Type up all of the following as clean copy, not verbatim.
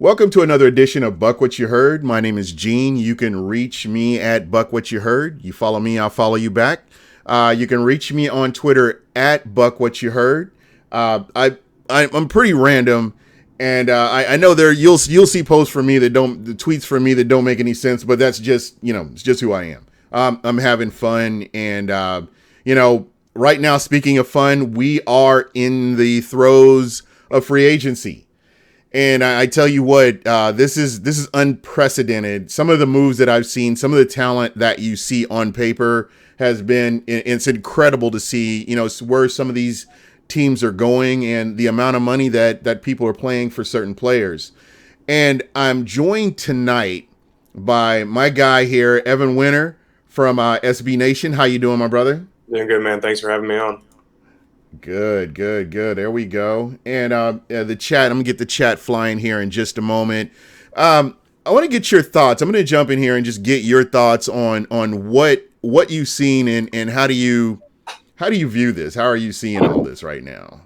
Welcome to another edition of Buck What You Heard. My name is Gene. You can reach me at Buck What You Heard. You follow me, I'll follow you back. You can reach me on Twitter at Buck What You Heard. I'm pretty random, and I know you'll see posts from me that don't the tweets from me that don't make any sense, but that's just it's just who I am. I'm having fun, and right now, speaking of fun, we are in the throes of free agency. And I tell you what, this is unprecedented. Some of the moves that I've seen, some of the talent that you see on paper has been, it's incredible to see, where some of these teams are going and the amount of money that people are paying for certain players. And I'm joined tonight by my guy here, Evan Winter from SB Nation. How you doing, my brother? Doing good, man. Thanks for having me on. Good. There we go. And the chat, I'm gonna get the chat flying here in just a moment. I want to get your thoughts. I'm gonna jump in here and just get your thoughts on what you've seen and how do you view this? How are you seeing all this right now?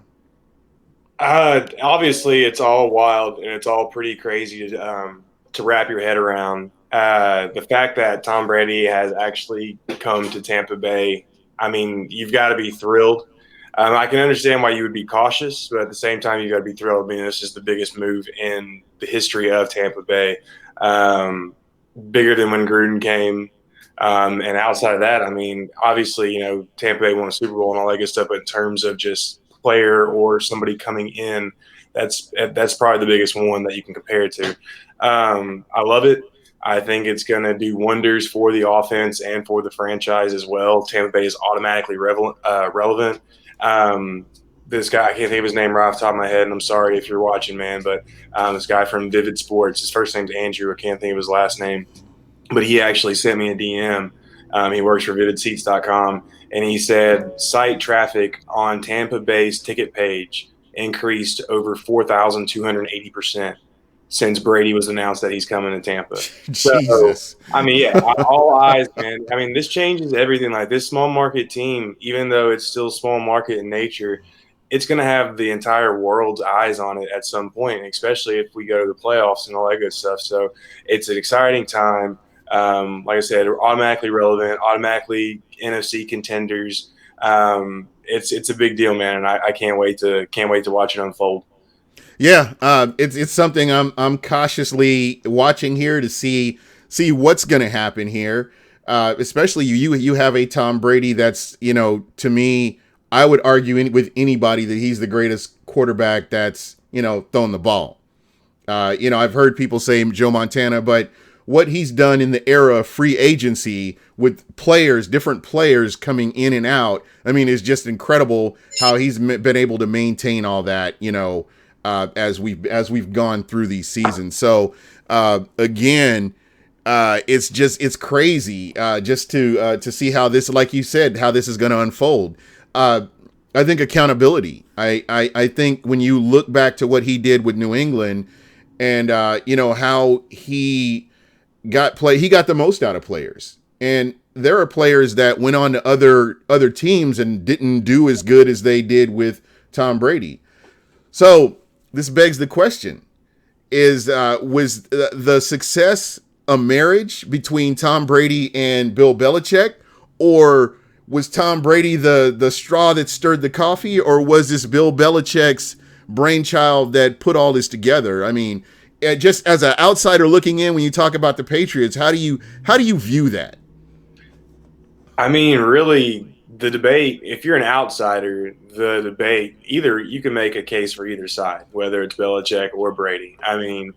Obviously, it's all wild and it's all pretty crazy to wrap your head around. The fact that Tom Brady has actually come to Tampa Bay, I mean, you've got to be thrilled. I can understand why you would be cautious, but at the same time, you got to be thrilled. I mean, this is the biggest move in the history of Tampa Bay, bigger than when Gruden came. And outside of that, I mean, obviously, Tampa Bay won a Super Bowl and all that good stuff. But in terms of just player or somebody coming in, that's probably the biggest one that you can compare it to. I love it. I think it's going to do wonders for the offense and for the franchise as well. Tampa Bay is automatically relevant. This guy, I can't think of his name right off the top of my head, and I'm sorry if you're watching, man, but this guy from Vivid Sports, his first name's Andrew. I can't think of his last name, but he actually sent me a DM. He works for vividseats.com, and he said site traffic on Tampa Bay's ticket page increased over 4,280% since Brady was announced that he's coming to Tampa. So, Jesus. I mean, yeah, all eyes, man. I mean, this changes everything. Like this small market team, even though it's still small market in nature, it's going to have the entire world's eyes on it at some point, especially if we go to the playoffs and all that good stuff. So it's an exciting time. Like I said, automatically relevant, automatically NFC contenders. It's a big deal, man, and I can't wait to watch it unfold. Yeah, it's something I'm cautiously watching here to see what's going to happen here. Especially you have a Tom Brady that's to me I would argue with anybody that he's the greatest quarterback that's thrown the ball. I've heard people say Joe Montana, but what he's done in the era of free agency with different players coming in and out, I mean, is just incredible how he's been able to maintain all that, as we've gone through these seasons. So again, it's crazy just to see how this, like you said, how this is going to unfold. I think accountability. I think when you look back to what he did with New England, and how he got the most out of players, and there are players that went on to other teams and didn't do as good as they did with Tom Brady. So this begs the question: was the success a marriage between Tom Brady and Bill Belichick, or was Tom Brady the straw that stirred the coffee, or was this Bill Belichick's brainchild that put all this together? I mean, just as an outsider looking in, when you talk about the Patriots, how do you view that? I mean, really, the debate, if you're an outsider, the debate, either you can make a case for either side, whether it's Belichick or Brady. I mean,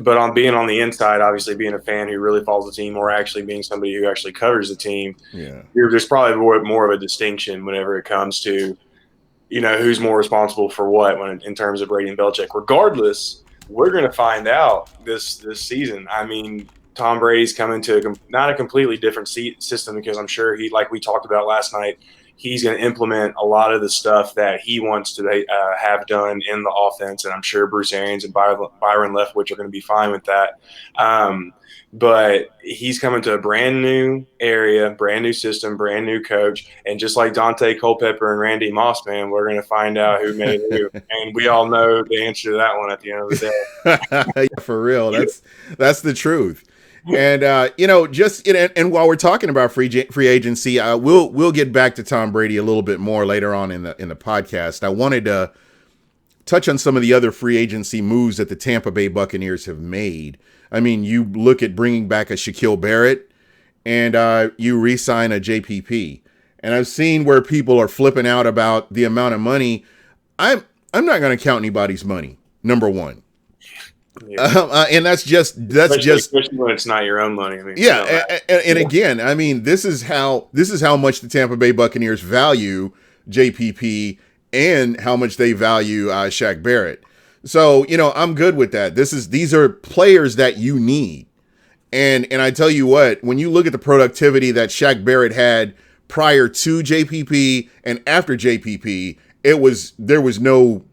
but on being on the inside, obviously being a fan who really follows the team, or actually being somebody who actually covers the team, Yeah. there's probably more of a distinction whenever it comes to, who's more responsible for what when in terms of Brady and Belichick. Regardless, we're going to find out this season. I mean, Tom Brady's coming to not a completely different system, because I'm sure like we talked about last night, he's going to implement a lot of the stuff that he wants to have done in the offense. And I'm sure Bruce Arians and Byron Leftwich are going to be fine with that. But he's coming to a brand new area, brand new system, brand new coach. And just like Dante Culpepper and Randy Moss, man, we're going to find out who made who. And we all know the answer to that one at the end of the day. For real. That's the truth. And and while we're talking about free agency, we'll get back to Tom Brady a little bit more later on in the podcast. I wanted to touch on some of the other free agency moves that the Tampa Bay Buccaneers have made. I mean, you look at bringing back a Shaquille Barrett, and you re-sign a JPP. And I've seen where people are flipping out about the amount of money. I'm not going to count anybody's money. Number one. Yeah. And especially when it's not your own money. I mean, and again, I mean, this is how much the Tampa Bay Buccaneers value JPP and how much they value Shaq Barrett. So, I'm good with that. These are players that you need. And I tell you what, when you look at the productivity that Shaq Barrett had prior to JPP and after JPP, there was no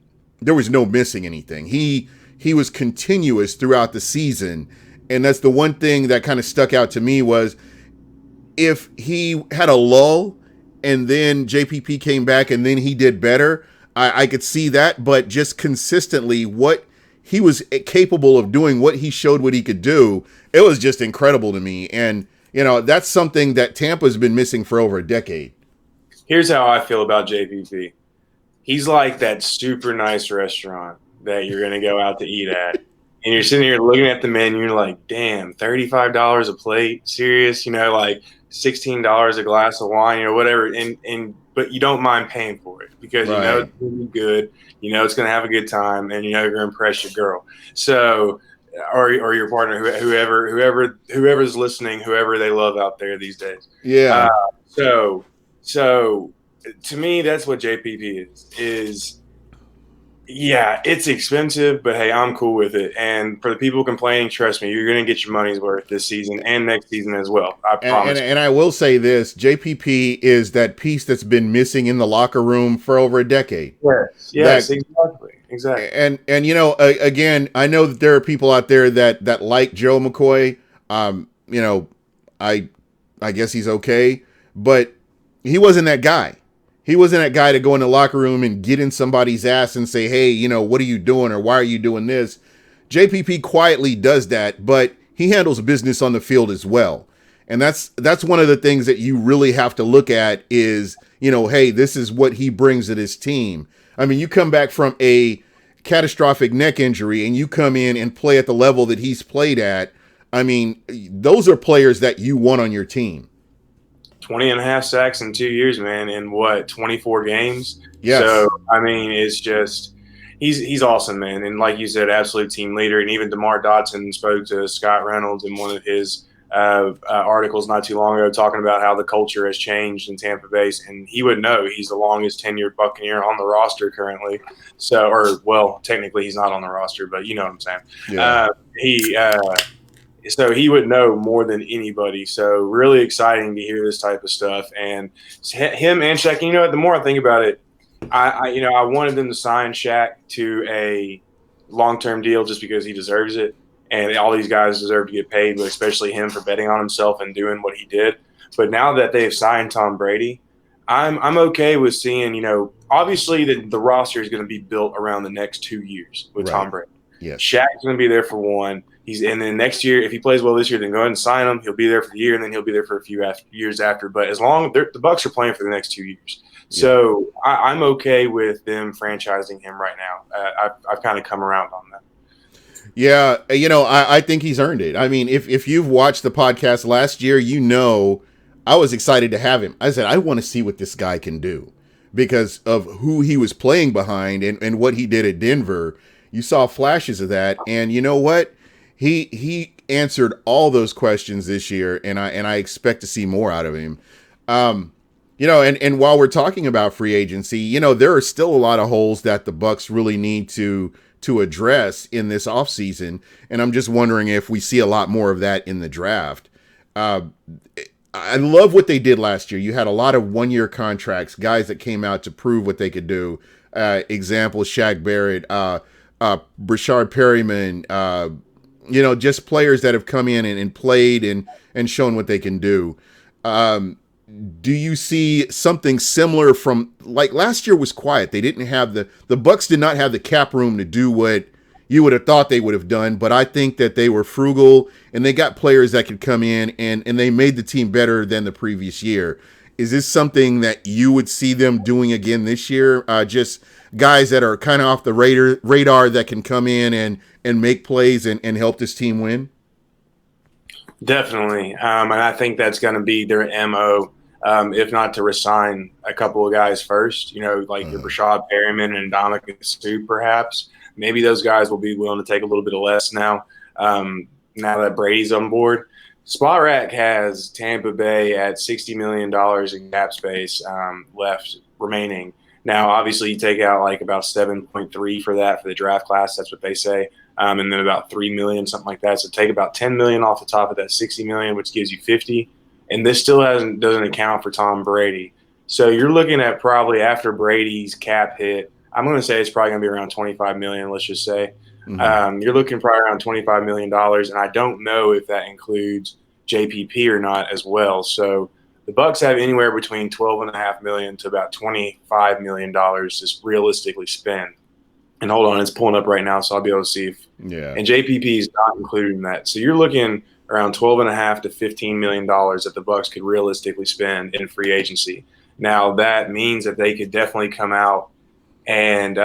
missing anything. He was continuous throughout the season. And that's the one thing that kind of stuck out to me was if he had a lull and then JPP came back and then he did better, I could see that. But just consistently what he was capable of doing, what he showed what he could do, it was just incredible to me. And, that's something that Tampa's been missing for over a decade. Here's how I feel about JPP. He's like that super nice restaurant that you're going to go out to eat at. And you're sitting here looking at the menu, you're like, damn, $35 a plate? Serious? like $16 a glass of wine or whatever. But you don't mind paying for it because right. You know it's going to be good. You know it's going to have a good time, and you're going to impress your girl. So, or your partner, whoever's listening, whoever they love out there these days. Yeah. So to me, that's what JPP is. Yeah, it's expensive, but hey, I'm cool with it. And for the people complaining, trust me, you're going to get your money's worth this season and next season as well. I promise. And I will say this, JPP is that piece that's been missing in the locker room for over a decade. Yes, exactly. And again, I know that there are people out there that like Joe McCoy. I guess he's okay, but he wasn't that guy. He wasn't that guy to go in the locker room and get in somebody's ass and say, hey, what are you doing or why are you doing this? JPP quietly does that, but he handles business on the field as well. And that's one of the things that you really have to look at is, hey, this is what he brings to his team. I mean, you come back from a catastrophic neck injury and you come in and play at the level that he's played at. I mean, those are players that you want on your team. 20 and a half sacks in 2 years, man, in 24 games? Yes. So, I mean, it's just he's awesome, man. And like you said, absolute team leader. And even DeMar Dotson spoke to Scott Reynolds in one of his articles not too long ago talking about how the culture has changed in Tampa Bay. And he would know he's the longest tenured Buccaneer on the roster currently. So, technically he's not on the roster, but you know what I'm saying. Yeah. So he would know more than anybody. So really exciting to hear this type of stuff. And him and Shaq, the more I think about it, I wanted them to sign Shaq to a long-term deal just because he deserves it. And all these guys deserve to get paid, but especially him for betting on himself and doing what he did. But now that they've signed Tom Brady, I'm okay with seeing, obviously the roster is going to be built around the next 2 years with Tom Brady. Yes. Shaq's going to be there for one. And then next year, if he plays well this year, then go ahead and sign him. He'll be there for the year, and then he'll be there for a few years after. But as long as the Bucs are playing for the next 2 years, so I'm okay with them franchising him right now. I've kind of come around on that. Yeah, I think he's earned it. I mean, if you've watched the podcast last year, I was excited to have him. I said I want to see what this guy can do because of who he was playing behind and what he did at Denver. You saw flashes of that, and you know what? He answered all those questions this year, and I expect to see more out of him. And while we're talking about free agency, there are still a lot of holes that the Bucs really need to address in this offseason, and I'm just wondering if we see a lot more of that in the draft. I love what they did last year. You had a lot of 1 year contracts, guys that came out to prove what they could do. Example: Shaq Barrett, Brashard Perryman. Just players that have come in and played and shown what they can do. Um, do you see something similar from like last year was quiet? They didn't have the Bucks did not have the cap room to do what you would have thought they would have done, but I think that they were frugal and they got players that could come in and they made the team better than the previous year. Is this something that you would see them doing again this year? Just guys that are kind of off the radar that can come in and make plays and help this team win? Definitely. And I think that's going to be their MO, if not to resign a couple of guys first, like your Rashad Perryman and Dominic Sue, perhaps. Maybe those guys will be willing to take a little bit of less now, now that Brady's on board. Spot Rack has Tampa Bay at $60 million in cap space left remaining. Now, obviously, you take out like about 7.3 for that for the draft class. That's what they say. And then about 3 million, something like that. So take about 10 million off the top of that 60 million, which gives you 50. And this still doesn't account for Tom Brady. So you're looking at probably after Brady's cap hit, I'm going to say it's probably going to be around 25 million, let's just say. You're looking probably around $25 million. And I don't know if that includes JPP or not as well. So the Bucs have anywhere between $12.5 million to about $25 million to realistically spend. And hold on, it's pulling up right now, so I'll be able to see if. Yeah. And JPP is not included in that, so you're looking around $12.5 to $15 million that the Bucs could realistically spend in free agency. Now that means that they could definitely come out and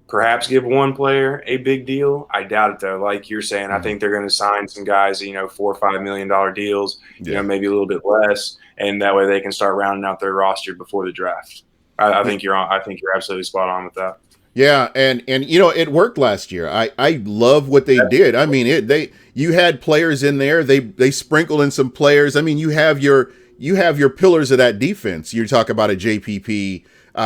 perhaps give one player a big deal. I doubt it though. Like you're saying, I think they're going to sign some guys, $4 or $5 million deals, maybe a little bit less, and that way they can start rounding out their roster before the draft. I think you're on. I think you're absolutely spot on with that. Yeah, and it worked last year. I love what they did. I mean, you had players in there. They sprinkled in some players. I mean, you have your pillars of that defense. You talk about a JPP,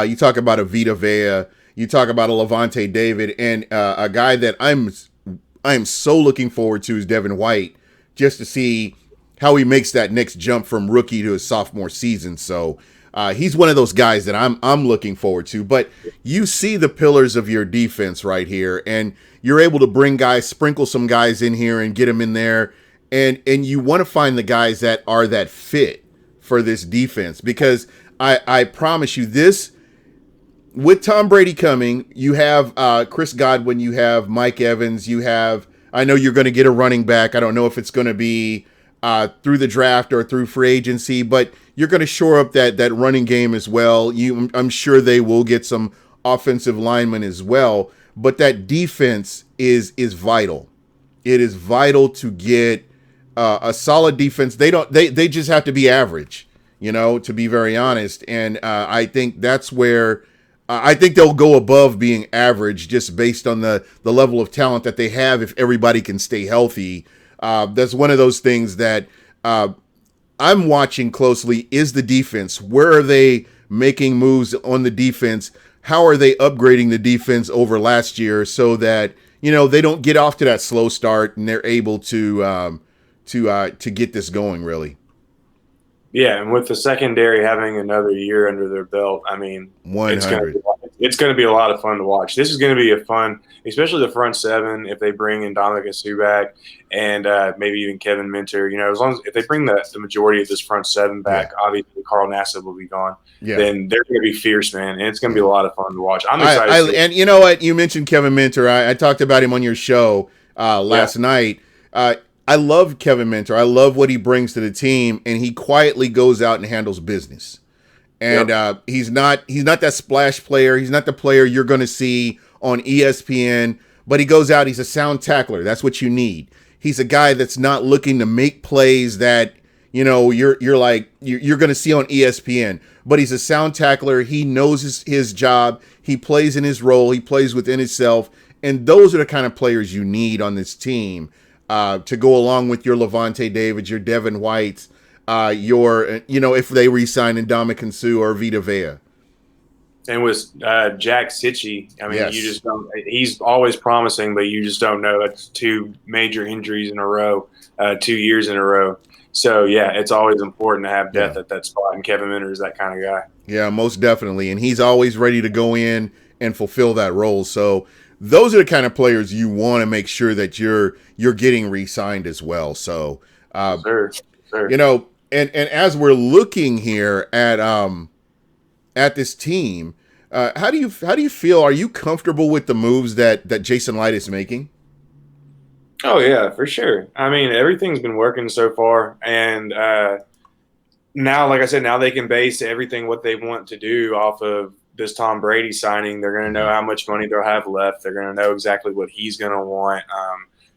you talk about a Vita Vea, you talk about a Levante David, and a guy that I'm so looking forward to is Devin White, just to see how he makes that next jump from rookie to his sophomore season. So. He's one of those guys that I'm looking forward to. But you see the pillars of your defense right here, and you're able to bring guys, sprinkle some guys in here, and get them in there, and you want to find the guys that are that fit for this defense, because I promise you this. With Tom Brady coming, you have Chris Godwin, you have Mike Evans, I know you're going to get a running back. I don't know if it's going to be through the draft or through free agency, but you're going to shore up that running game as well. I'm sure they will get some offensive linemen as well, but that defense is vital. It is vital to get a solid defense. They just have to be average, to be very honest. And I think that's where I think they'll go above being average just based on the level of talent that they have if everybody can stay healthy. That's one of those things that I'm watching closely is the defense. Where are they making moves on the defense? How are they upgrading the defense over last year so that, they don't get off to that slow start and they're able to get this going really? Yeah, and with the secondary having another year under their belt, I mean, 100. It's going to be a lot of fun to watch. This is going to be a fun, especially the front seven. If they bring in Dominic Sue back and maybe even Kevin Minter, as long as if they bring the majority of this front seven back, obviously Carl Nassib will be gone. Yeah. Then they're going to be fierce, man, and it's going to be a lot of fun to watch. I'm excited. And you know what? You mentioned Kevin Minter. I talked about him on your show last night. I love Kevin Minter. I love what he brings to the team, and he quietly goes out and handles business. And he's not that splash player. He's not the player you're going to see on ESPN, but he goes out. He's a sound tackler. That's what you need. He's a guy that's not looking to make plays that, you're going to see on ESPN, but he's a sound tackler. He knows his job. He plays in his role. He plays within himself. And those are the kind of players you need on this team to go along with your Levante Davids, your Devin Whites, if they re-sign Ndamukong Suh or Vita Vea. And with Jack Sitchie, I mean, You just don't. He's always promising, but you just don't know. That's two major injuries in a row, 2 years in a row. So yeah, it's always important to have Yeah. depth at that spot, and Kevin Minter is that kind of guy. Yeah, most definitely. And he's always ready to go in and fulfill that role. So those are the kind of players you want to make sure that you're getting re-signed as well. So Yes, sir. Yes, you sir. know, and as we're looking here at this team, how do you feel? Are you comfortable with the moves that Jason Light is making? Oh yeah, for sure. I mean, everything's been working so far, and now, like I said, now they can base everything what they want to do off of this Tom Brady signing. They're going to know Mm-hmm. how much money they'll have left. They're going to know exactly what he's going to want.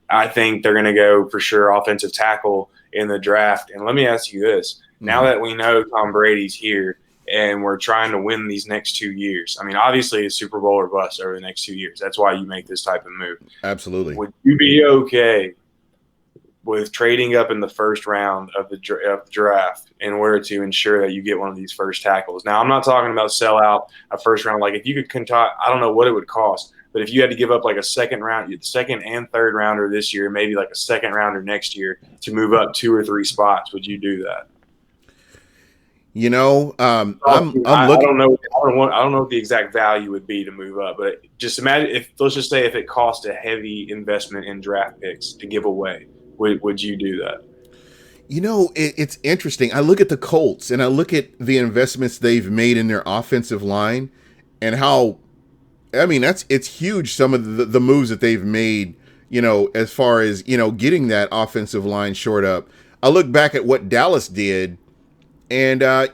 I think they're going to go for sure offensive tackle in the draft. And let me ask you this: now Mm-hmm. that we know Tom Brady's here and we're trying to win these next 2 years, I mean, obviously it's Super Bowl or bust over the next 2 years. That's why you make this type of move. Absolutely. Would you be okay with trading up in the first round of the draft in order to ensure that you get one of these first tackles? Now, I'm not talking about sell out a first round. Like if you could, I don't know what it would cost, but if you had to give up like a second and third rounder this year, maybe like a second rounder next year to move up 2 or 3 spots, would you do that? I'm I looking. don't know. I don't know what the exact value would be to move up, but just imagine if let's just say if it cost a heavy investment in draft picks to give away, would you do that? It's interesting. I look at the Colts and I look at the investments they've made in their offensive line, and how, I mean, it's huge. Some of the moves that they've made, as far as getting that offensive line short up. I look back at what Dallas did, and I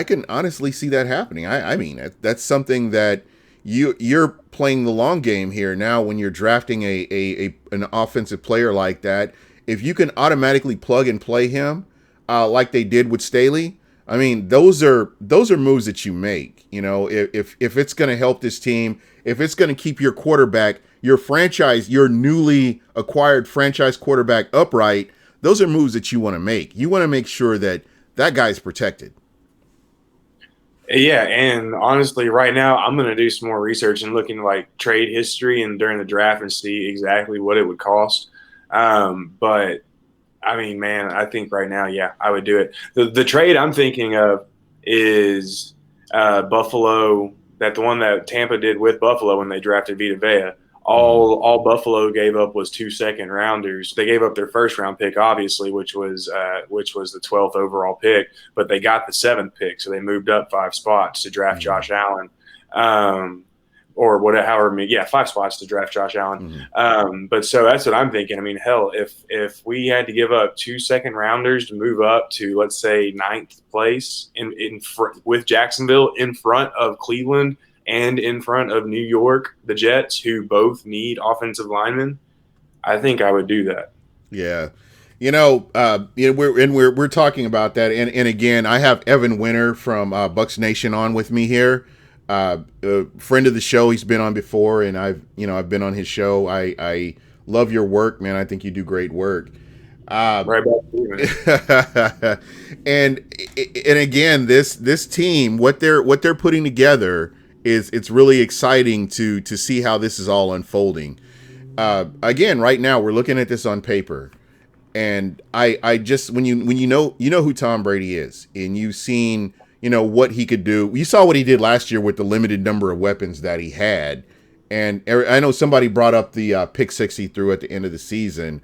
can honestly see that happening. I mean, that's something that you're playing the long game here now when you're drafting an offensive player like that. If you can automatically plug and play him, like they did with Staley, I mean, those are moves that you make. If it's going to help this team, if it's going to keep your quarterback, your newly acquired franchise quarterback upright, those are moves that you want to make. You want to make sure that that guy's protected. Yeah, and honestly, right now I'm going to do some more research and look into like trade history and during the draft and see exactly what it would cost. But I mean, man, I think right now, yeah, I would do it. The trade I'm thinking of is Buffalo. That the one that Tampa did with Buffalo when they drafted Vita Vea. Mm-hmm. All Buffalo gave up was 2 second rounders. They gave up their first round pick, obviously, which was the 12th overall pick, but they got the 7th pick, so they moved up 5 spots to draft Mm-hmm. Josh Allen. Or whatever, however many, yeah, 5 spots to draft Josh Allen. Mm-hmm. But so that's what I'm thinking. I mean, hell, if we had to give up 2 second rounders to move up to let's say ninth place with Jacksonville in front of Cleveland and in front of New York, the Jets, who both need offensive linemen, I think I would do that. Yeah. We're talking about that, and again, I have Evan Winter from Bucs Nation on with me here, a friend of the show. He's been on before, and I've been on his show. I love your work, man. I think you do great work. Right back to you, man. and and again, this team, what they're putting together is, it's really exciting to see how this is all unfolding. Again, right now we're looking at this on paper, and I just, when you know who Tom Brady is, and you've seen what he could do. You saw what he did last year with the limited number of weapons that he had, and I know somebody brought up the pick six he threw at the end of the season.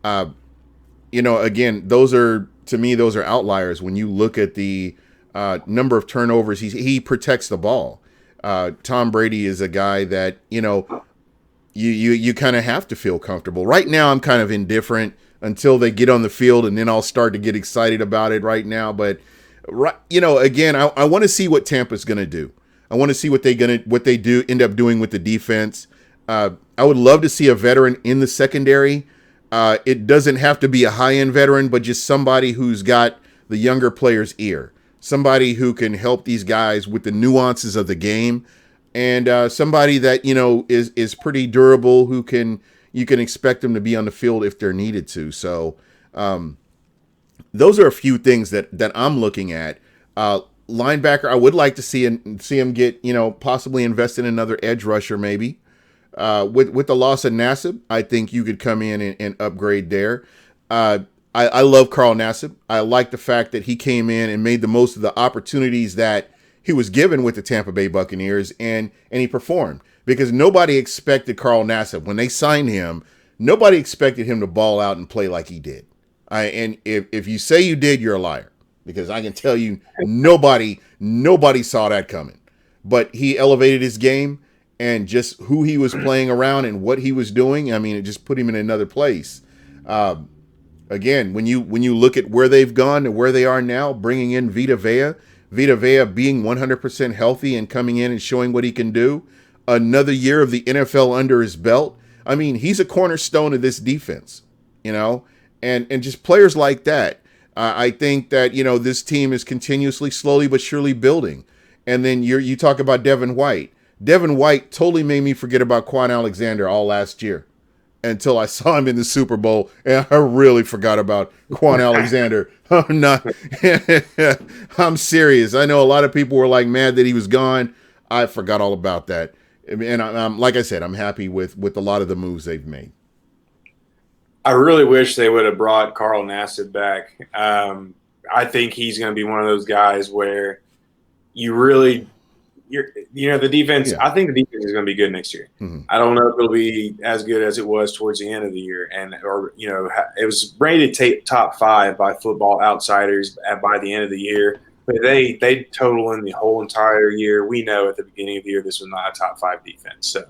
Again, those are, to me, those are outliers when you look at the number of turnovers. He protects the ball. Tom Brady is a guy that you kind of have to feel comfortable. Right now, I'm kind of indifferent until they get on the field, and then I'll start to get excited about it right now. But again, I want to see what Tampa's going to do. I want to see what they do end up doing with the defense. I would love to see a veteran in the secondary. It doesn't have to be a high-end veteran, but just somebody who's got the younger player's ear, somebody who can help these guys with the nuances of the game, and somebody that is pretty durable, who you can expect them to be on the field if they're needed to. So those are a few things that I'm looking at. Linebacker, I would like to see him get possibly invest in another edge rusher maybe. With the loss of Nassib, I think you could come in and upgrade there. Uh, I love Carl Nassib. I like the fact that he came in and made the most of the opportunities that he was given with the Tampa Bay Buccaneers, and he performed because nobody expected Carl Nassib when they signed him. Nobody expected him to ball out and play like he did. And if you say you did, you're a liar because I can tell you nobody saw that coming. But he elevated his game and just who he was playing around and what he was doing. I mean, it just put him in another place. Again, when you look at where they've gone and where they are now, bringing in Vita Vea being 100% healthy and coming in and showing what he can do, another year of the NFL under his belt. I mean, he's a cornerstone of this defense, and just players like that. I think that, this team is continuously, slowly but surely building. And then you talk about Devin White. Devin White totally made me forget about Quan Alexander all last year until I saw him in the Super Bowl, and I really forgot about Quan Alexander. I'm serious. I know a lot of people were like mad that he was gone. I forgot all about that. And I'm like I said, I'm happy with a lot of the moves they've made. I really wish they would have brought Carl Nassib back. I think he's going to be one of those guys where the defense. Yeah. I think the defense is going to be good next year. Mm-hmm. I don't know if it'll be as good as it was towards the end of the year, it was rated top 5 by Football Outsiders by the end of the year. But they total in the whole entire year. We know at the beginning of the year this was not a top 5 defense. So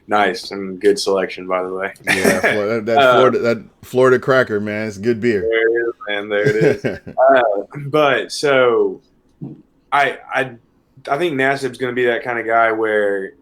nice and good selection, by the way. Yeah, that Florida cracker, man, it's good beer. There it is, man. There it is. But so I think Nassib's going to be that kind of guy where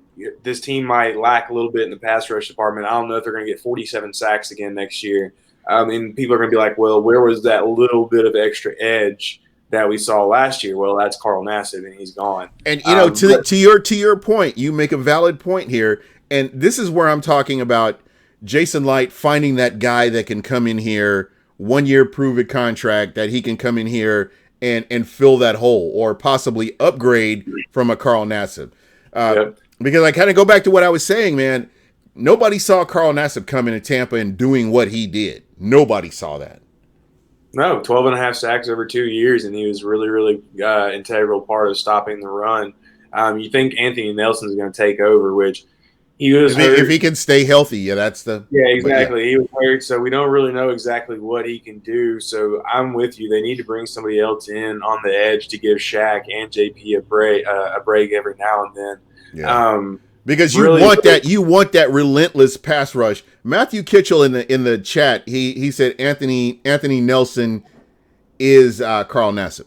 this team might lack a little bit in the pass rush department. I don't know if they're going to get 47 sacks again next year. And people are going to be like, well, where was that little bit of extra edge that we saw last year? Well, that's Carl Nassib, and he's gone. And to your point, you make a valid point here, and this is where I'm talking about Jason Light finding that guy that can come in here, 1 year prove it contract, that he can come in here and fill that hole or possibly upgrade from a Carl Nassib. Because I kind of go back to what I was saying, man. Nobody saw Carl Nassib come into Tampa and doing what he did. Nobody saw that. No, 12 and a half sacks over 2 years, and he was really, really integral part of stopping the run. You think Anthony Nelson's going to take over, which he was hurt. If he can stay healthy, that's the – Yeah, exactly. Yeah. He was hurt, so we don't really know exactly what he can do. So I'm with you. They need to bring somebody else in on the edge to give Shaq and JP a break every now and then. Yeah. Because you want that relentless pass rush. Matthew Kitchell in the chat, he said Anthony Nelson is Carl Nassib.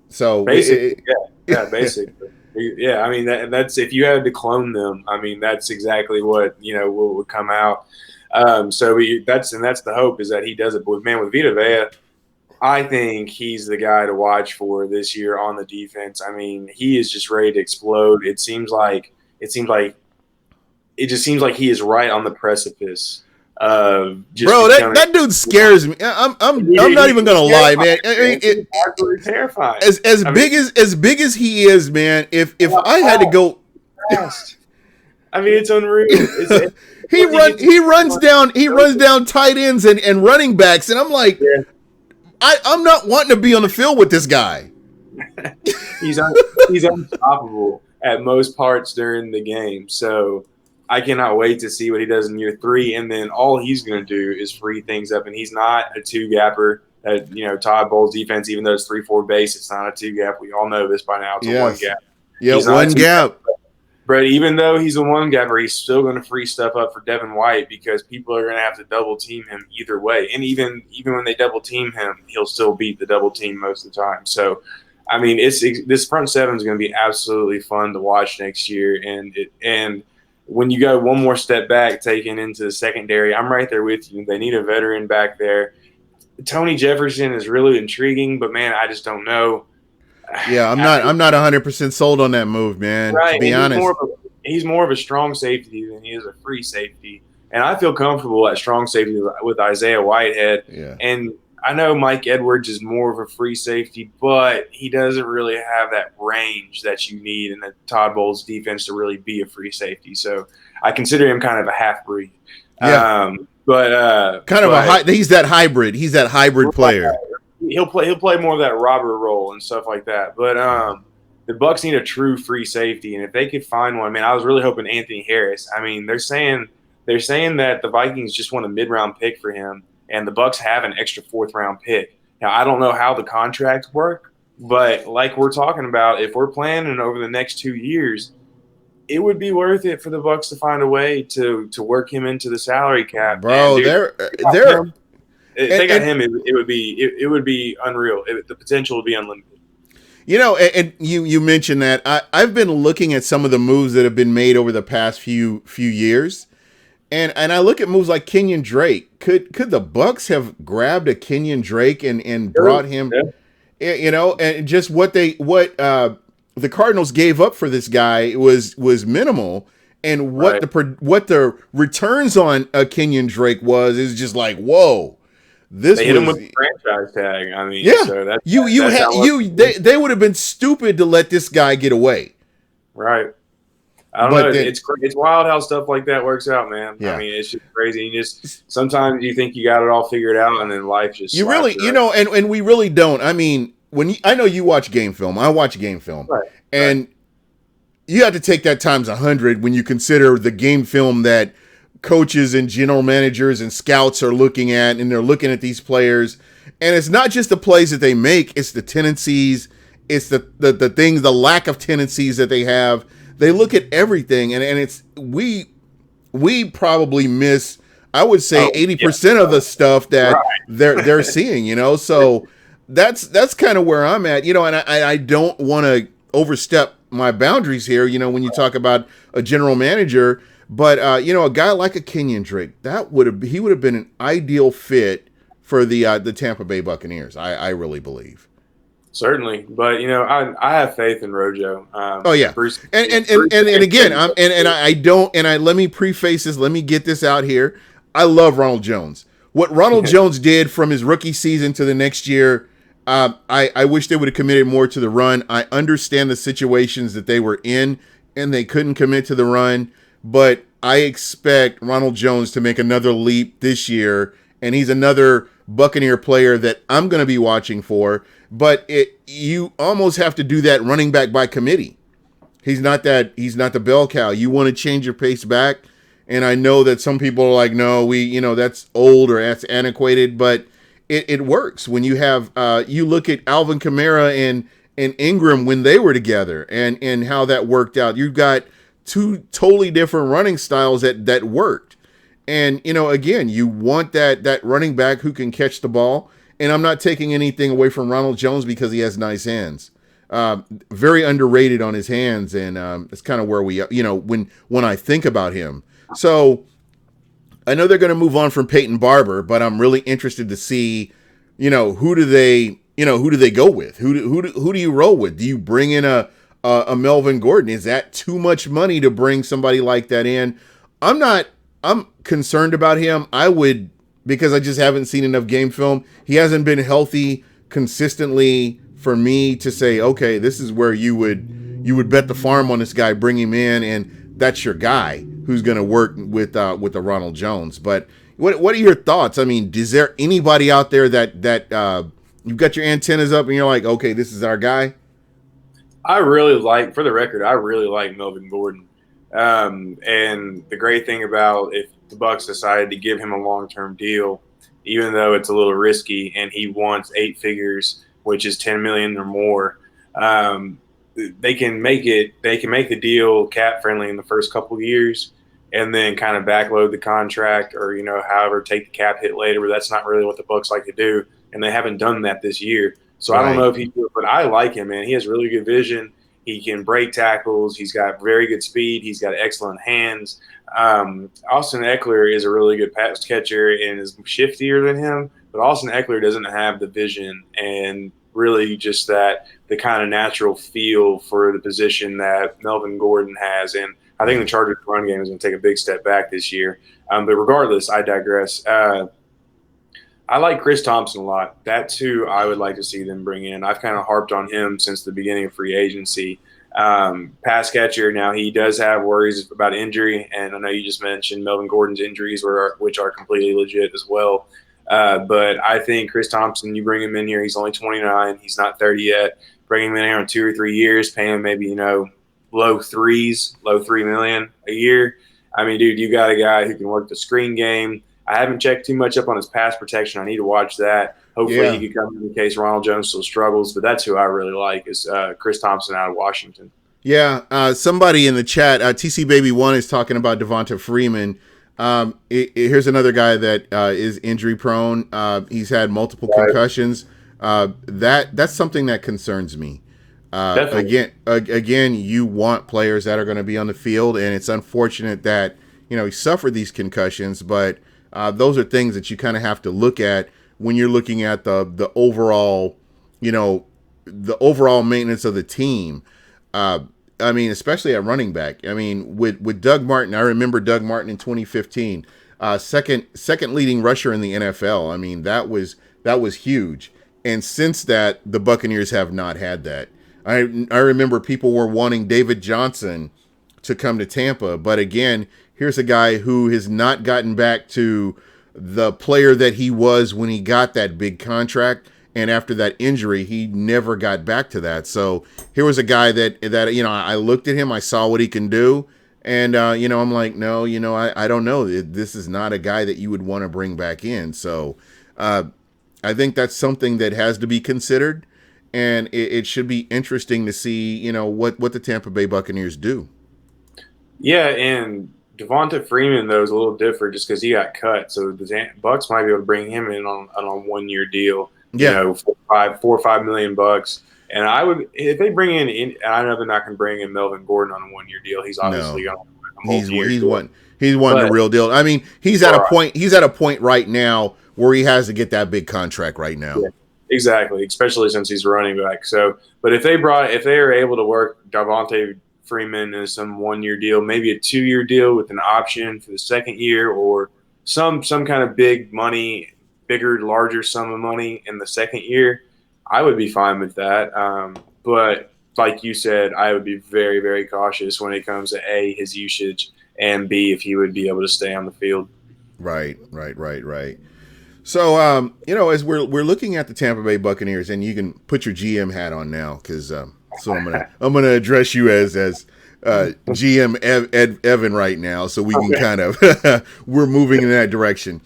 So basically, basically. Yeah, I mean that's if you had to clone them, I mean that's exactly what would come out. That's the hope is that he does it. But man, with Vita Vea, I think he's the guy to watch for this year on the defense. I mean, he is just ready to explode. It just seems like he is right on the precipice of just that dude scares me. I'm not even gonna lie, man. I mean, absolutely terrifying. As big as he is, man. If I had to go, I mean, it's unreal. He runs down tight ends and running backs, and I'm like, yeah. I'm not wanting to be on the field with this guy. He's unstoppable at most parts during the game. So I cannot wait to see what he does in year 3. And then all he's going to do is free things up. And he's not a 2-gapper. Todd Bowles' defense, even though it's 3-4 base, it's not a 2-gap. We all know this by now. It's a 1-gap. Yeah, 1-gap. But even though he's a 1-gapper, he's still going to free stuff up for Devin White because people are going to have to double team him either way. And even when they double team him, he'll still beat the double team most of the time. So, I mean, this front seven is going to be absolutely fun to watch next year. And when you go one more step back, taking into the secondary, I'm right there with you. They need a veteran back there. Tony Jefferson is really intriguing, but man, I just don't know. Yeah, I'm not 100% sold on that move, man. Right, to be honest, he's more of a strong safety than he is a free safety, and I feel comfortable at strong safety with Isaiah Whitehead. Yeah. And I know Mike Edwards is more of a free safety, but he doesn't really have that range that you need in a Todd Bowles defense to really be a free safety. So I consider him kind of a half breed. Yeah, kind of a high. He's that hybrid. He's that hybrid player. He'll play more of that robber role and stuff like that. But the Bucs need a true free safety, and if they could find one, man, I was really hoping Anthony Harris. I mean, they're saying that the Vikings just want a mid-round pick for him, and the Bucs have an extra fourth-round pick. Now, I don't know how the contracts work, but like we're talking about, if we're planning over the next 2 years, it would be worth it for the Bucs to find a way to work him into the salary cap. Bro, And dude, they're if they got him, it would be unreal. The potential would be unlimited. You know, and you mentioned that I've been looking at some of the moves that have been made over the past few years, and I look at moves like Kenyon Drake. Could the Bucs have grabbed a Kenyon Drake and brought him? Yeah. You know, and just what the Cardinals gave up for this guy was minimal, and what the returns on a Kenyon Drake is just like, whoa. They hit him with the franchise tag. I mean, yeah. So that's, they would have been stupid to let this guy get away. Right. I don't know. It's wild how stuff like that works out, man. Yeah. I mean, it's just crazy. You just sometimes you think you got it all figured out, and then life just and we really don't. I mean, I know you watch game film. I watch game film, and you have to take that times 100 when you consider the game film that coaches and general managers and scouts are looking at, and they're looking at these players, and it's not just the plays that they make, it's the tendencies, it's the things, the lack of tendencies that they have. They look at everything, and it's we probably miss, I would say, 80% of the stuff that they're seeing, you know. So that's kind of where I'm at, you know, and I don't want to overstep my boundaries here, you know, when you talk about a general manager. But you know, a guy like a Kenyon Drake, he would have been an ideal fit for the Tampa Bay Buccaneers. I really believe. Certainly, but you know, I have faith in Rojo. Oh yeah, and again, let me preface this. Let me get this out here. I love Ronald Jones. What Ronald Jones did from his rookie season to the next year, I wish they would have committed more to the run. I understand the situations that they were in, and they couldn't commit to the run. But I expect Ronald Jones to make another leap this year, and he's another Buccaneer player that I'm going to be watching for. But you almost have to do that running back by committee. He's not the bell cow. You want to change your pace back, and I know that some people are like, no, that's old or that's antiquated, but it works when you have you look at Alvin Kamara and Ingram when they were together, and how that worked out. You've got two totally different running styles that worked. And, you know, again, you want that running back who can catch the ball. And I'm not taking anything away from Ronald Jones because he has nice hands. Very underrated on his hands. And it's kind of where when I think about him. So I know they're going to move on from Peyton Barber, but I'm really interested to see, you know, who do they go with? Who do you roll with? Do you bring in a Melvin Gordon? Is that too much money to bring somebody like that in? I'm concerned about him. I would, because I just haven't seen enough game film. He hasn't been healthy consistently for me to say, okay, this is where you would bet the farm on this guy, bring him in, and that's your guy who's going to work with the Ronald Jones. But what are your thoughts? I mean, is there anybody out there that you've got your antennas up and you're like, okay, this is our guy? I really like Melvin Gordon. And the great thing about if the Bucs decided to give him a long-term deal, even though it's a little risky and he wants 8 figures, which is $10 million or more, they can make the deal cap friendly in the first couple of years and then kind of backload the contract, or, you know, however, take the cap hit later, but that's not really what the Bucs like to do. And they haven't done that this year. So I don't know if he do it, but I like him, man. He has really good vision. He can break tackles. He's got very good speed. He's got excellent hands. Austin Eckler is a really good pass catcher and is shiftier than him, but Austin Eckler doesn't have the vision and really just the kind of natural feel for the position that Melvin Gordon has. And I think the Chargers run game is going to take a big step back this year. But regardless, I digress. I like Chris Thompson a lot. That's who I would like to see them bring in. I've kind of harped on him since the beginning of free agency. Pass catcher. Now he does have worries about injury, and I know you just mentioned Melvin Gordon's injuries, which are completely legit as well. But I think Chris Thompson, you bring him in here. He's only 29. He's not 30 yet. Bring him in here in 2 or 3 years, pay him maybe low threes, low 3 million a year. I mean, dude, you got a guy who can work the screen game. I haven't checked too much up on his pass protection. I need to watch that. Hopefully, Yeah. he could come in case Ronald Jones still struggles. But that's who I really like is Chris Thompson out of Washington. Yeah, somebody in the chat, TC Baby One is talking about Devonta Freeman. Here's another guy that is injury prone. He's had multiple concussions. That's something that concerns me. Definitely. Again, you want players that are going to be on the field, and it's unfortunate that he suffered these concussions. But those are things that you kind of have to look at when you're looking at the overall, the overall maintenance of the team. I mean, especially at running back. I mean, with Doug Martin, I remember Doug Martin in 2015, second leading rusher in the NFL. I mean, that was huge. And since that, the Buccaneers have not had that. I remember people were wanting David Johnson to come to Tampa, but again, here's a guy who has not gotten back to the player that he was when he got that big contract. And after that injury, he never got back to that. So here was a guy that I looked at him, I saw what he can do, and I'm like, no, I don't know. This is not a guy that you would want to bring back in. So I think that's something that has to be considered, and it should be interesting to see what the Tampa Bay Buccaneers do. Yeah, and Devonta Freeman though is a little different just because he got cut. So the Bucs might be able to bring him in on a 1 year deal. Yeah, 4 or 5 million bucks. And I would, if they bring in, I know they're not going to bring in Melvin Gordon on a 1 year deal. He's obviously no, going to a he's multi year he's deal. one he's one the But real deal. I mean, he's at a right, point. He's at a point right now where he has to get that big contract right now. yeah, exactly, especially since he's running back. So, but if they are able to work Devontae Freeman in some 1 year deal, maybe a 2 year deal with an option for the second year, or some kind of bigger, larger sum of money in the second year, I would be fine with that. But like you said, I would be very, very cautious when it comes to A, his usage, and B, if he would be able to stay on the field. Right. So, as we're looking at the Tampa Bay Buccaneers, and you can put your GM hat on now, because so I'm gonna address you as GM Evan right now, so we can kind of we're moving in that direction.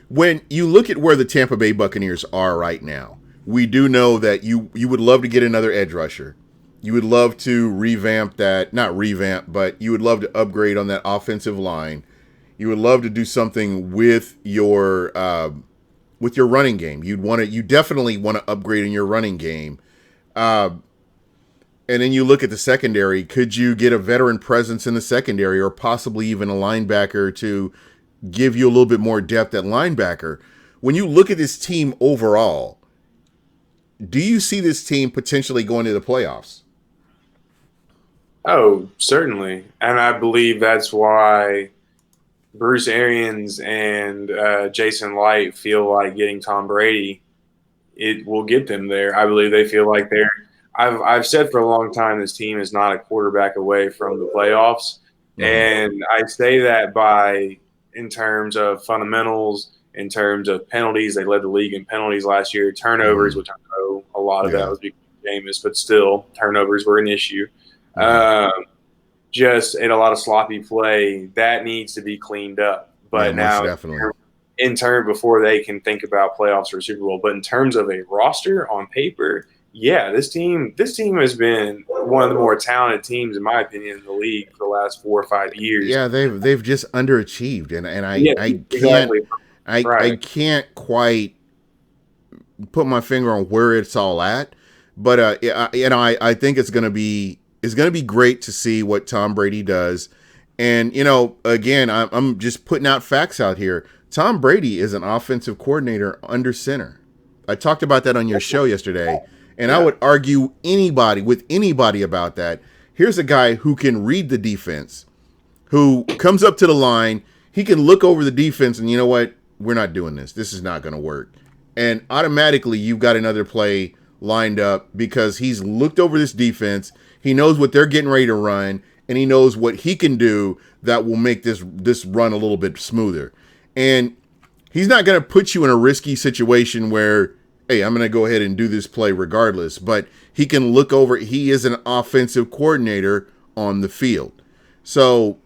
When you look at where the Tampa Bay Buccaneers are right now, we do know that you would love to get another edge rusher. You would love to revamp that, not revamp, but you would love to upgrade on that offensive line. You would love to do something with your running game. You definitely want to upgrade in your running game. And then you look at the secondary. Could you get a veteran presence in the secondary, or possibly even a linebacker to give you a little bit more depth at linebacker? When you look at this team overall, do you see this team potentially going to the playoffs? Oh, certainly. And I believe that's why Bruce Arians and Jason Light feel like getting Tom Brady, it will get them there. I believe they feel like they're. I've said for a long time this team is not a quarterback away from the playoffs, Mm-hmm. and I say that in terms of fundamentals, in terms of penalties. They led the league in penalties last year. Turnovers, Mm-hmm. which I know a lot of that Yeah. was because of Jameis, but still turnovers were an issue. Mm-hmm. Um, just in a lot of sloppy play that needs to be cleaned up. Yeah, But most now, definitely. in turn, before they can think about playoffs or Super Bowl, but in terms of a roster on paper, yeah, this team has been one of the more talented teams, in my opinion, in the league for the last 4 or 5 years. Yeah, they've just underachieved, and Yeah, I can't exactly. I Right. can't quite put my finger on where it's all at, but I think it's gonna be great to see what Tom Brady does, and again, I'm just putting out facts out here. Tom Brady is an offensive coordinator under center. I talked about that on your show yesterday, and I Yeah. would argue with anybody about that. Here's a guy who can read the defense, who comes up to the line. He can look over the defense, and you know what? we're not doing this. This is not going to work. And automatically you've got another play lined up because he's looked over this defense. He knows what they're getting ready to run, and he knows what he can do that will make this run a little bit smoother. And he's not going to put you in a risky situation where, hey, I'm going to go ahead and do this play regardless. But he can look over. He is an offensive coordinator on the field. So,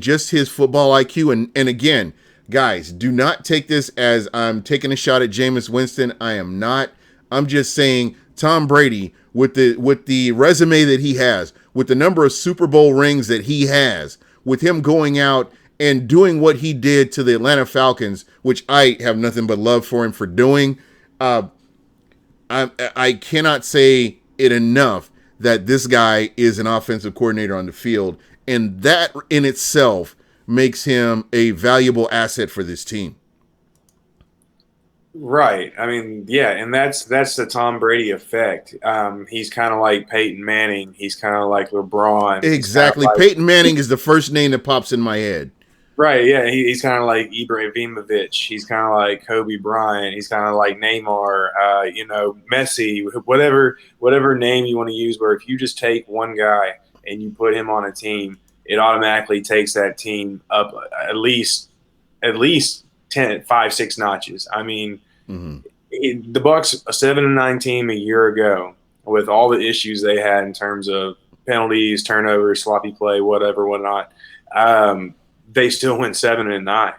just his football IQ. And again, guys, do not take this as I'm taking a shot at Jameis Winston. I am not. I'm just saying Tom Brady, with the resume that he has, with the number of Super Bowl rings that he has, with him going out and doing what he did to the Atlanta Falcons, which I have nothing but love for him for doing, I cannot say it enough that this guy is an offensive coordinator on the field, and that in itself makes him a valuable asset for this team. Right. I mean, yeah, and that's the Tom Brady effect. He's kind of like Peyton Manning. He's kind of like LeBron. Exactly. Peyton Manning is the first name that pops in my head. Right. Yeah. He's kind of like Ibrahimovic. He's kind of like Kobe Bryant. He's kind of like Neymar. Messi. Whatever name you want to use. Where if you just take one guy and you put him on a team, it automatically takes that team up at least 10, 5, 6 notches. I mean, the Bucs, a 7-9 team a year ago, with all the issues they had in terms of penalties, turnovers, sloppy play, whatnot, they still went 7-9.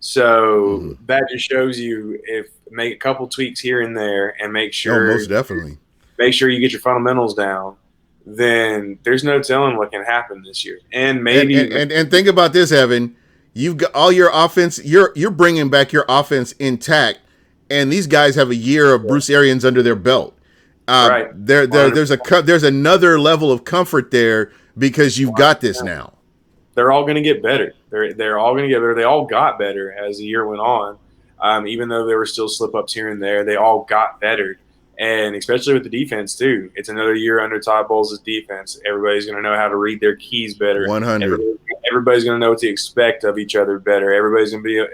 So that just shows you, if make a couple tweaks here and there and make sure, most definitely, make sure you get your fundamentals down, then there's no telling what can happen this year. And maybe and think about this, Evan. You've got all your offense. You're bringing back your offense intact, and these guys have a year of Bruce Arians under their belt. Right. There's another level of comfort there because you've got this now. They're all going to get better. They're all going to get better. They all got better as the year went on. Even though there were still slip ups here and there, they all got better. And especially with the defense too, it's another year under Todd Bowles' defense. Everybody's going to know how to read their keys better. 100. Everybody's going to know what to expect of each other better. Everybody's going to be.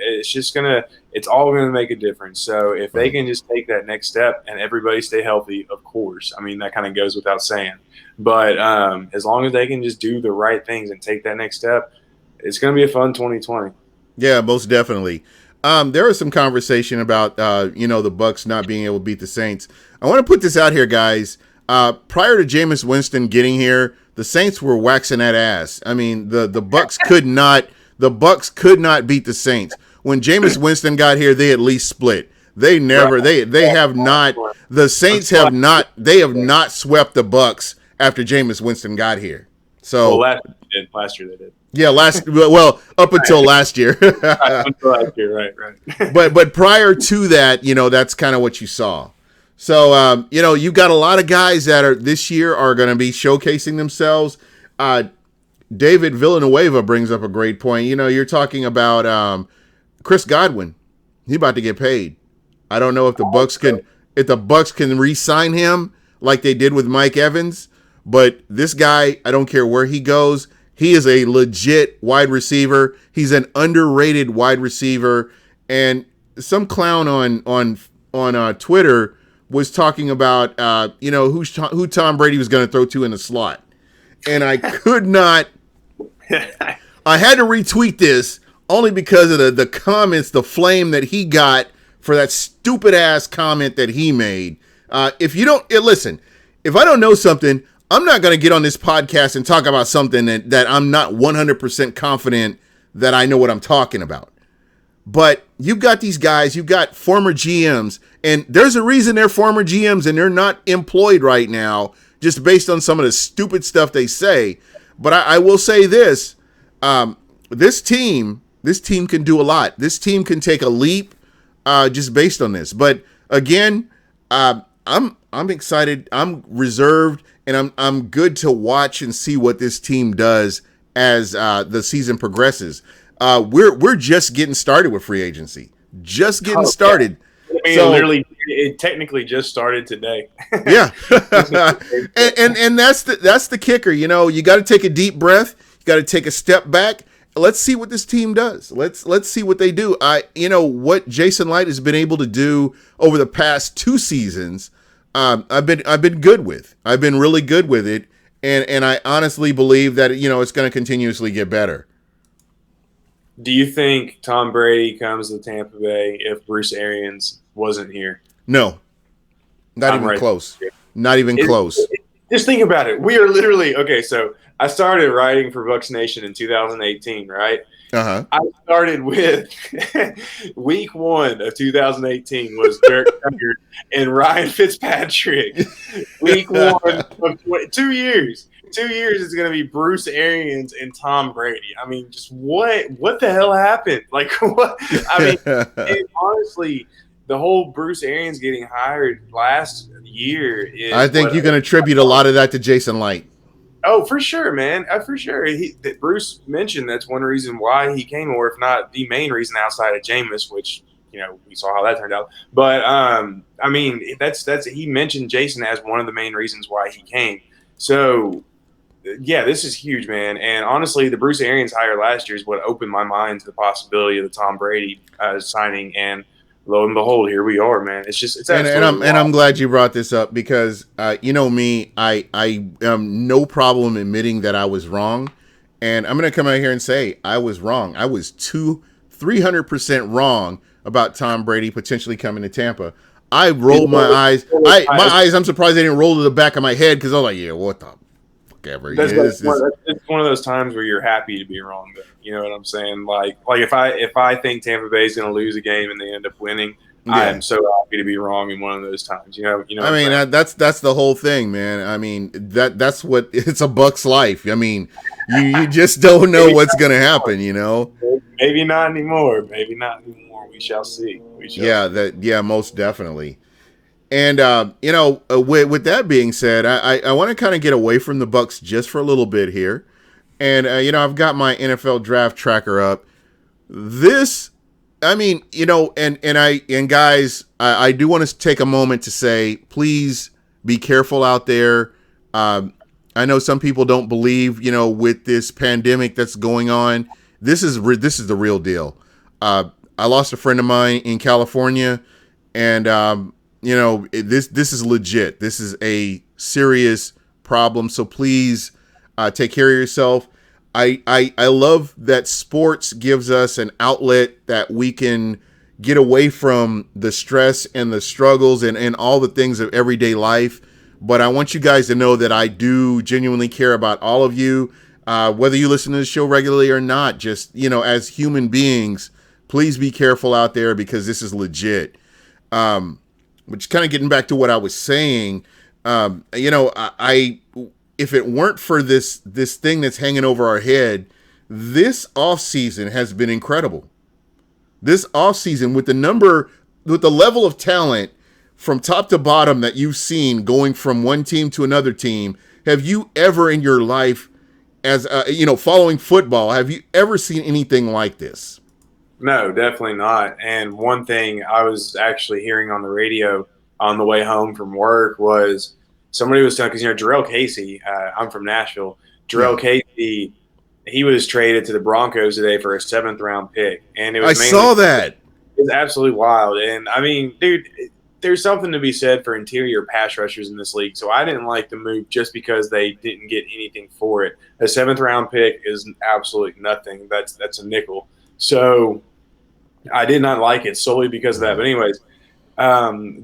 It's all going to make a difference. So if they can just take that next step and everybody stay healthy, of course. I mean, that kind of goes without saying. But as long as they can just do the right things and take that next step, it's going to be a fun 2020. Yeah, most definitely. There was some conversation about the Bucs not being able to beat the Saints. I want to put this out here, guys. Prior to Jameis Winston getting here, the Saints were waxing that ass. I mean, the Bucs could not beat the Saints. When Jameis Winston got here, they at least split. They never they have not, the Saints have not swept the Bucs after Jameis Winston got here. So last year they did. Yeah, up until last year. Right. But prior to that, that's kind of what you saw. So, you've got a lot of guys that are this year are going to be showcasing themselves. David Villanueva brings up a great point. You're talking about Chris Godwin. He's about to get paid. I don't know if the Bucs can re-sign him like they did with Mike Evans, but this guy, I don't care where he goes, he is a legit wide receiver. He's an underrated wide receiver. And some clown on Twitter was talking about who Tom Brady was going to throw to in the slot. And I could not. I had to retweet this only because of the comments, the flame that he got for that stupid ass comment that he made. If I don't know something, I'm not going to get on this podcast and talk about something that I'm not 100% confident that I know what I'm talking about. But you've got these guys, you've got former GMs, and there's a reason they're former GMs and they're not employed right now just based on some of the stupid stuff they say. But I will say this, this team can do a lot. This team can take a leap just based on this. But again, I'm excited. I'm reserved. And I'm good to watch and see what this team does as the season progresses. We're just getting started with free agency. Just getting started. Yeah. It technically just started today. Yeah, and that's the kicker. You got to take a deep breath. You got to take a step back, let's see what this team does. Let's see what they do. What Jason Light has been able to do over the past 2 seasons. I've been good with. I've been really good with it, and I honestly believe that it's going to continuously get better. Do you think Tom Brady comes to Tampa Bay if Bruce Arians wasn't here? No, not I'm even right close. Not even close. Just think about it. We are literally okay. So I started writing for Bucs Nation in 2018, right? Uh-huh. I started with week 1 of 2018 was Derek Carr and Ryan Fitzpatrick. Week 1 of 2 years. 2 years is going to be Bruce Arians and Tom Brady. I mean, just what the hell happened? Like, what? I mean, and honestly, the whole Bruce Arians getting hired last year is. I think you can attribute a lot of that to Jason Light. Oh, for sure, man. For sure. Bruce mentioned that's one reason why he came, or if not the main reason outside of Jameis, which, we saw how that turned out. But, I mean, he mentioned Jason as one of the main reasons why he came. So, yeah, this is huge, man. And honestly, the Bruce Arians hire last year is what opened my mind to the possibility of the Tom Brady signing. And lo and behold, here we are, man. It's I'm glad you brought this up because me, I am no problem admitting that I was wrong, and I'm gonna come out here and say I was wrong. I was 300% wrong about Tom Brady potentially coming to Tampa. I rolled my eyes. I'm surprised they didn't roll to the back of my head because I was like, yeah, what the fuck ever. It's one of those times where you're happy to be wrong. Though. You know what I'm saying? Like if I think Tampa Bay is going to lose a game and they end up winning, yeah. I'm so happy to be wrong in one of those times. You know. I mean, that's the whole thing, man. I mean, that's what it's a Bucs life. I mean, you just don't know what's going to happen. Maybe not anymore. Maybe not anymore. We shall see. Most definitely. And with that being said, I want to kind of get away from the Bucs just for a little bit here. And I've got my NFL draft tracker up. This, I mean, and guys, I do want to take a moment to say, please be careful out there. I know some people don't believe, with this pandemic that's going on. This is the real deal. I lost a friend of mine in California, and this is legit. This is a serious problem. So please take care of yourself. I love that sports gives us an outlet that we can get away from the stress and the struggles and all the things of everyday life. But I want you guys to know that I do genuinely care about all of you, whether you listen to the show regularly or not. Just, as human beings, please be careful out there because this is legit. Which kind of getting back to what I was saying, if it weren't for this thing that's hanging over our head, this offseason has been incredible. This offseason with the level of talent from top to bottom that you've seen going from one team to another team, have you ever in your life as following football, have you ever seen anything like this? No, definitely not. And one thing I was actually hearing on the radio on the way home from work was somebody was telling, because Jarrell Casey, I'm from Nashville. Jarrell Casey, he was traded to the Broncos today for a 7th round pick, and it was saw that. It's absolutely wild. And I mean, dude, there's something to be said for interior pass rushers in this league. So I didn't like the move just because they didn't get anything for it. A 7th round pick is absolutely nothing. That's a nickel. So I did not like it solely because of that. But anyways,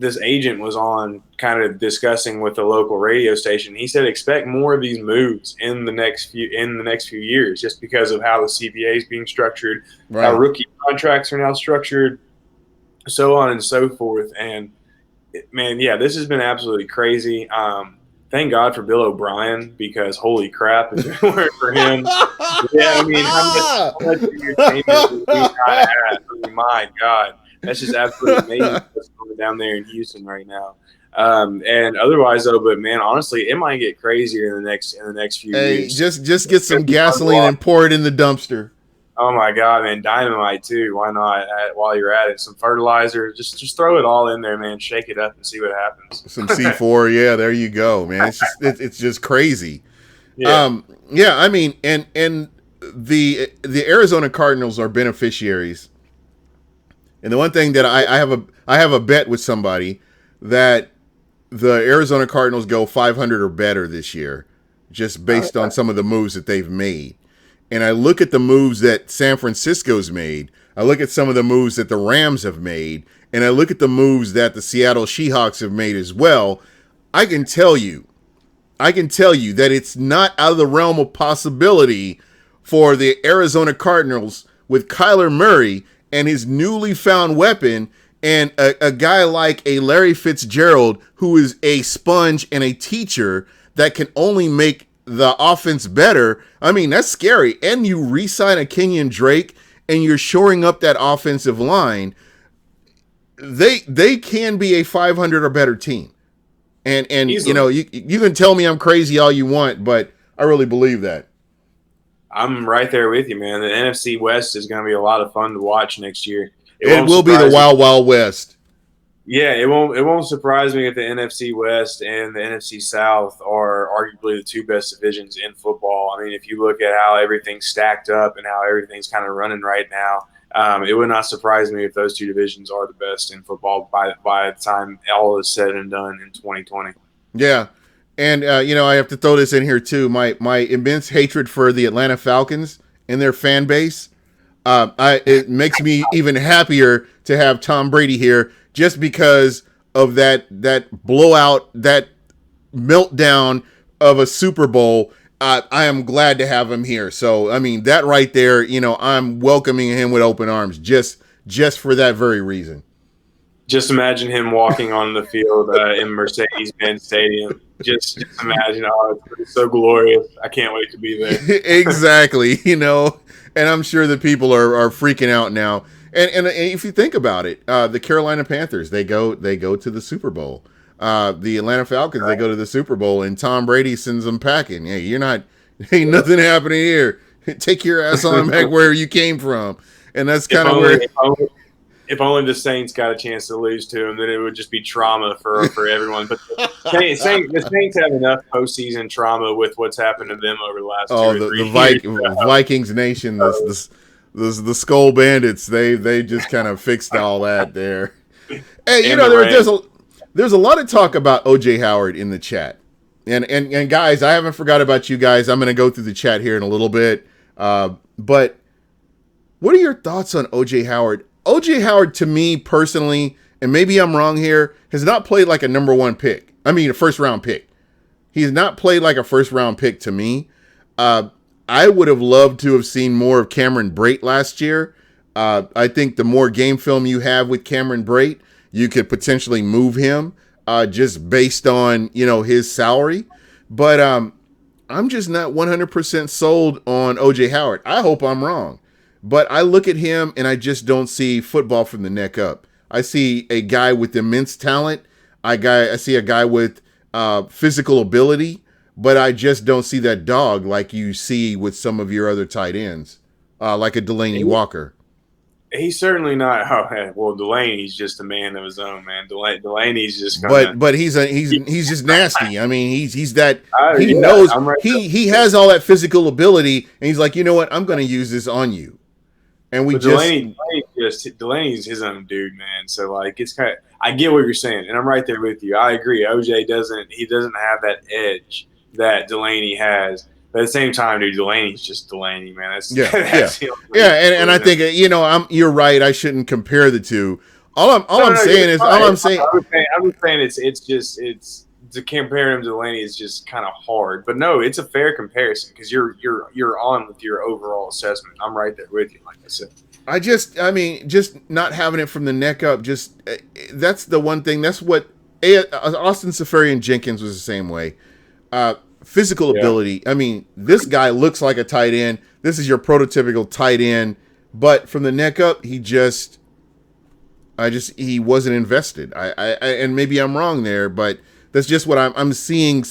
this agent was on kind of discussing with the local radio station. He said, expect more of these moves in the next few years, just because of how the CBA is being structured, how rookie contracts are now structured, so on and so forth. And man, yeah, this has been absolutely crazy. Thank God for Bill O'Brien, because holy crap, if it weren't for him, yeah, I mean, how much entertainment would we not have? I mean, my God, that's just absolutely amazing what's going down there in Houston right now. And otherwise, though, but man, honestly, it might get crazier in the next few years. Just get some gasoline and pour it in the dumpster. Oh my God, man, dynamite too. Why not? While you're at it, some fertilizer, just throw it all in there, man. Shake it up and see what happens. Some C4, yeah, there you go, man. It's just crazy. Yeah, I mean, and the Arizona Cardinals are beneficiaries, and the one thing that I have a bet with somebody that the Arizona Cardinals go 500 or better this year, just based on some of the moves that they've made. And I look at the moves that San Francisco's made. I look at some of the moves that the Rams have made, and I look at the moves that the Seattle Seahawks have made as well. I can tell you, that it's not out of the realm of possibility for the Arizona Cardinals with Kyler Murray and his newly found weapon and a guy like a Larry Fitzgerald who is a sponge and a teacher that can only make the offense better. I mean, that's scary. And you re-sign a Kenyon Drake and you're shoring up that offensive line. They can be a 500 or better team. And Easily. you know, you can tell me I'm crazy all you want, but I really believe that. I'm right there with you, man. The NFC West is going to be a lot of fun to watch next year. It will be the Wild Wild West. Yeah, it won't surprise me if the NFC West and the NFC South are arguably the two best divisions in football. I mean, if you look at how everything's stacked up and how everything's kind of running right now, it would not surprise me if those two divisions are the best in football by the time all is said and done in 2020. Yeah, and you know, I have to throw this in here too. My immense hatred for the Atlanta Falcons and their fan base. It makes me even happier to have Tom Brady here, just because of that blowout, that meltdown of a Super Bowl. I am glad to have him here. So I mean, that right there, you know, I'm welcoming him with open arms, just for that very reason. Just imagine him walking on the field in Mercedes-Benz Stadium. Just imagine, oh, it's so glorious. I can't wait to be there. Exactly, you know, and I'm sure that people are freaking out now. And if you think about it, the Carolina Panthers, they go to the Super Bowl. The Atlanta Falcons, they go to the Super Bowl, and Tom Brady sends them packing. Hey, ain't nothing happening here. Take your ass on back where you came from. And that's kind of where. If only the Saints got a chance to lose to them, then it would just be trauma for everyone. But the Saints have enough postseason trauma with what's happened to them over the last 2 or 3 years. Vikings Nation, the Skull Bandits, they just kind of fixed all that there. Hey, you know, there's a lot of talk about OJ Howard in the chat. And guys, I haven't forgot about you guys. I'm going to go through the chat here in a little bit. But what are your thoughts on OJ Howard? OJ Howard, to me personally, and maybe I'm wrong here, has not played like a number one pick. I mean, a first round pick. He's not played like a first round pick to me. I would have loved to have seen more of Cameron Brate last year. I think the more game film you have with Cameron Brate, you could potentially move him just based on, you know, his salary. But I'm just not 100% sold on OJ Howard. I hope I'm wrong. But I look at him and I just don't see football from the neck up. I see a guy with immense talent. I see a guy with physical ability, but I just don't see that dog like you see with some of your other tight ends, like a Delaney Walker. He's certainly not. Oh, well, Delaney's just a man of his own, man. Delaney's just gonna, but he's just nasty. I mean, he's that he yeah, knows right he has all that physical ability, and he's like, you know what, I'm going to use this on you. And Delaney's his own dude, man. So like, it's kind of, I get what you're saying, and I'm right there with you. I agree. OJ doesn't have that edge that Delaney has. But at the same time, dude, Delaney's just Delaney, man. And I think, you know, you're right. I shouldn't compare the two. I'm saying it's to compare him to Delaney is just kind of hard. But no, it's a fair comparison because you're on with your overall assessment. I'm right there with you, like I said. I mean, just not having it from the neck up. Just that's the one thing. That's what Austin Seferian-Jenkins was the same way. Physical ability. I mean, this guy looks like a tight end. This is your prototypical tight end, but from the neck up, he wasn't invested. And maybe I'm wrong there, but that's just what I'm seeing.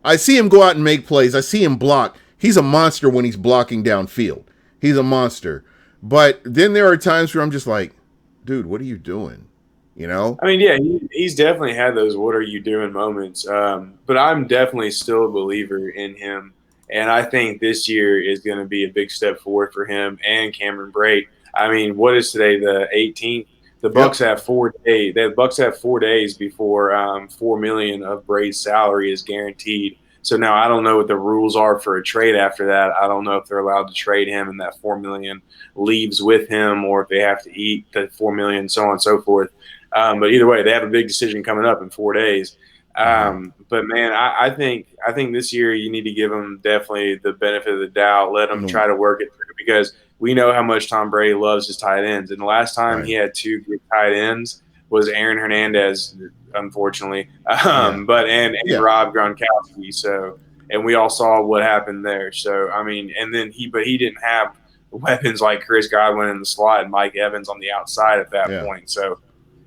I see him go out and make plays. I see him block. He's a monster when he's blocking downfield. He's a monster. But then there are times where I'm just like, dude, what are you doing? You know? I mean, yeah, he's definitely had those "what are you doing" moments. But I'm definitely still a believer in him. And I think this year is going to be a big step forward for him and Cameron Brate. I mean, what is today, the 18th? The Yep. Bucs have 4 days. The Bucs have 4 days before $4 million of Brady's salary is guaranteed. So now I don't know what the rules are for a trade after that. I don't know if they're allowed to trade him and that 4 million leaves with him, or if they have to eat the 4 million, so on and so forth. But either way, they have a big decision coming up in 4 days. Mm-hmm. But man, I think this year you need to give him definitely the benefit of the doubt. Let him Mm-hmm. try to work it through, because we know how much Tom Brady loves his tight ends. And the last time Right. he had two good tight ends was Aaron Hernandez, unfortunately, Yeah. and Yeah. Rob Gronkowski. So, and we all saw what happened there. So I mean, and then he didn't have weapons like Chris Godwin in the slot and Mike Evans on the outside at that Yeah. point. So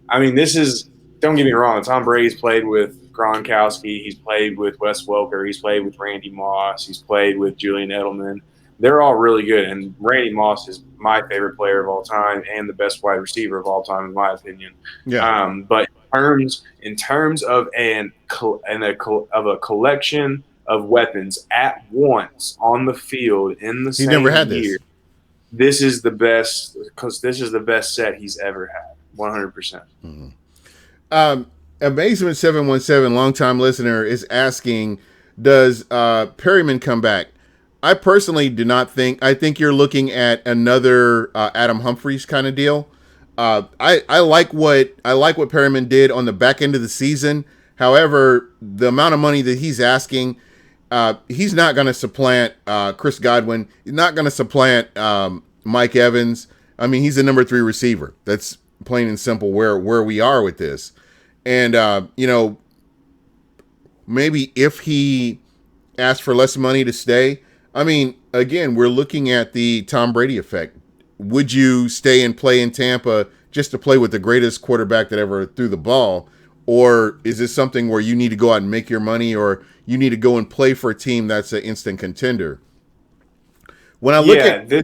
I mean, this is, don't get me wrong. Tom Brady's played with Gronkowski. He's played with Wes Welker. He's played with Randy Moss. He's played with Julian Edelman. They're all really good. And Randy Moss is my favorite player of all time and the best wide receiver of all time, in my opinion. Yeah. But in terms of of a collection of weapons at once on the field in the He's never same had year, this. this is the best, because this is the best set he's ever had. 100%. Mm-hmm. Um, Amazement 717, longtime listener, is asking, does Perryman come back? I personally do not think. I think you're looking at another Adam Humphries kind of deal. I like what Perryman did on the back end of the season. However, the amount of money that he's asking, he's not going to supplant Chris Godwin. He's not going to supplant Mike Evans. I mean, he's the number 3 receiver. That's plain and simple where we are with this. And maybe if he asked for less money to stay, I mean, again, we're looking at the Tom Brady effect. Would you stay and play in Tampa just to play with the greatest quarterback that ever threw the ball? Or is this something where you need to go out and make your money, or you need to go and play for a team that's an instant contender? When I look at, Yeah.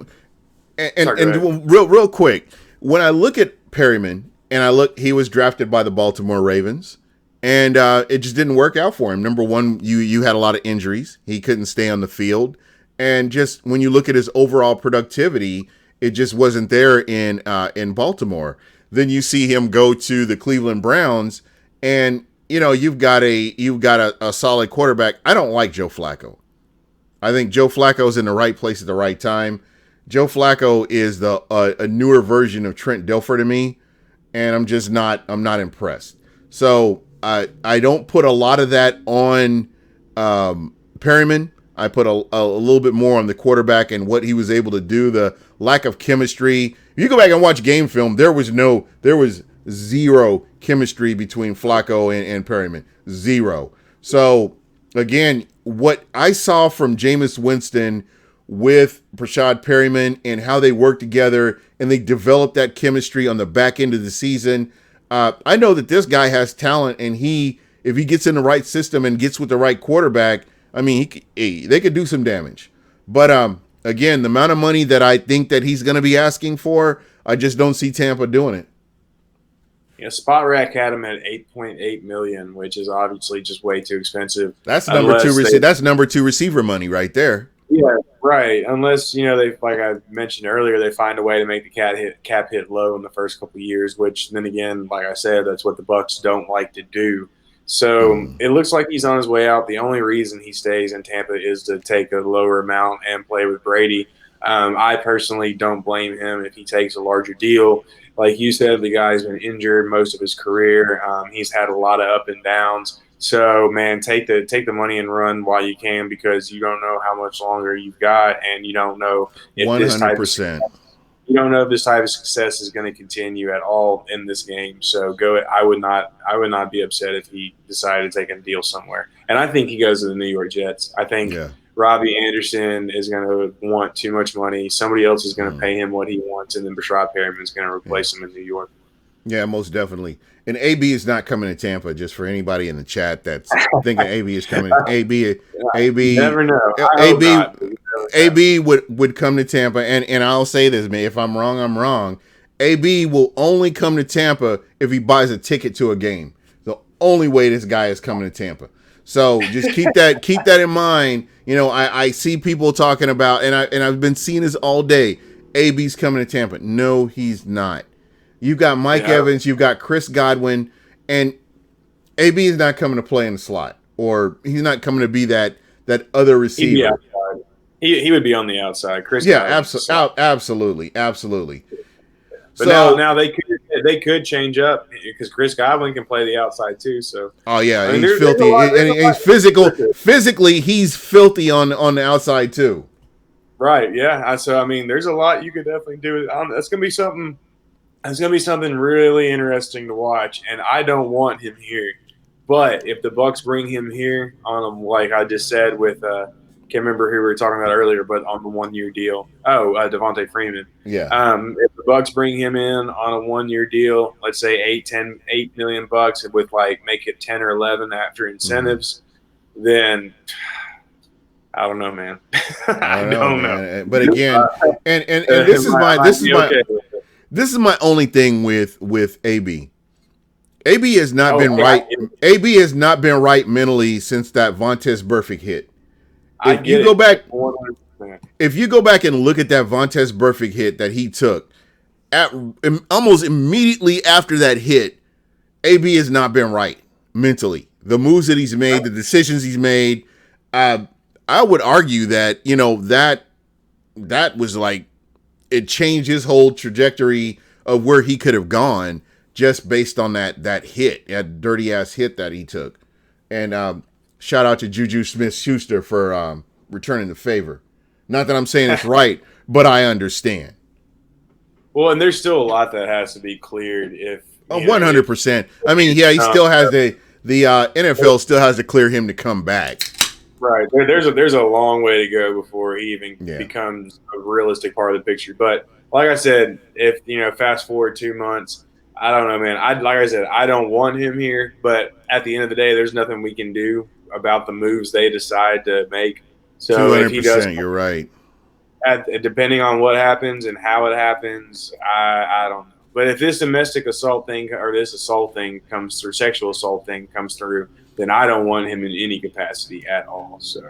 Sorry, go ahead. real quick, when I look at Perryman and he was drafted by the Baltimore Ravens, and it just didn't work out for him. Number one, you had a lot of injuries. He couldn't stay on the field. And just when you look at his overall productivity, it just wasn't there in Baltimore. Then you see him go to the Cleveland Browns, and you've got a solid quarterback. I don't like Joe Flacco. I think Joe Flacco's in the right place at the right time. Joe Flacco is a newer version of Trent Dilfer to me, and I'm not impressed. So I don't put a lot of that on Perryman. I put a little bit more on the quarterback and what he was able to do, the lack of chemistry. If you go back and watch game film, there was zero chemistry between Flacco and Perryman. Zero. So, again, what I saw from Jameis Winston with Brashad Perryman and how they worked together and they developed that chemistry on the back end of the season, I know that this guy has talent, and if he gets in the right system and gets with the right quarterback, I mean, they could do some damage. But again, the amount of money that I think that he's going to be asking for, I just don't see Tampa doing it. Spot Rack had him at 8.8 million, which is obviously just way too expensive. That's number two. That's number 2 receiver money right there. Yeah, right. Unless they, like I mentioned earlier, they find a way to make the cap hit low in the first couple of years. Which then again, like I said, that's what the Bucs don't like to do. So it looks like he's on his way out. The only reason he stays in Tampa is to take a lower amount and play with Brady. I personally don't blame him if he takes a larger deal. Like you said, the guy's been injured most of his career. He's had a lot of up and downs. So, man, take the money and run while you can, because you don't know how much longer you've got, and you don't know if 100%. this type of success is going to continue at all in this game. So I would not be upset if he decided to take a deal somewhere. And I think he goes to the New York Jets. I think Robbie Anderson is going to want too much money. Somebody else is going to pay him what he wants, and then Brashad Perriman is going to replace him in New York. Yeah, most definitely. And AB is not coming to Tampa, just for anybody in the chat that's thinking AB is coming. AB never know. AB would come to Tampa, and I'll say this, man, if I'm wrong, I'm wrong. AB will only come to Tampa if he buys a ticket to a game. The only way this guy is coming to Tampa. So just keep that in mind. You know, I see people talking about, and I've been seeing this all day. AB's coming to Tampa. No, he's not. You've got Mike Yeah, Evans, you've got Chris Godwin, and AB is not coming to play in the slot, or he's not coming to be that other he'd be receiver. outside. He would be on the outside. Chris Yeah, Godwin's a slot. absolutely, absolutely. But now So, they could change up because Chris Godwin can play the outside too. So oh yeah, I mean, he's there's a filthy, lot. and he's physical. Physically, he's filthy on the outside too. Right? Yeah. So I mean, there's a lot you could definitely do. That's gonna be something. It's gonna be something really interesting to watch. And I don't want him here, but if the Bucs bring him here on him, like I just said with can't remember who we were talking about earlier, but on the 1 year deal. Oh, Devontae Freeman. Yeah, If the Bucs bring him in on a 1 year deal, let's say 8 million bucks, with like make it 10 or 11 after incentives, then I don't know, man. I I don't know, don't know. man. But again, and this is my Might be okay with it. this is my only thing with AB. AB has not Oh, been right. AB has not been right mentally since that Vontaze Burfict hit. I If get you go it. back, 100%. if you go back and look at that Vontaze Burfict hit that he took, at almost immediately after that hit, AB has not been right mentally. The moves that he's made, the decisions he's made, I would argue that that was like it changed his whole trajectory of where he could have gone just based on that hit, that dirty ass hit that he took. And shout out to Juju Smith-Schuster for returning the favor. Not that I'm saying it's right, but I understand. Well, and there's still a lot that has to be cleared if Oh, you know 100%. I mean, yeah, he still has the NFL still has to clear him to come back. right. There's a long way to go before he even Yeah. becomes a realistic part of the picture. But like I said, if fast forward 2 months, I don't know, man. Like I said, I don't want him here, but at the end of the day, there's nothing we can do about the moves they decide to make. So if he does, 200%, you're right. depending on what happens and how it happens, I don't know. But if this domestic assault thing or this assault thing comes through, sexual assault thing comes through, then I don't want him in any capacity at all. So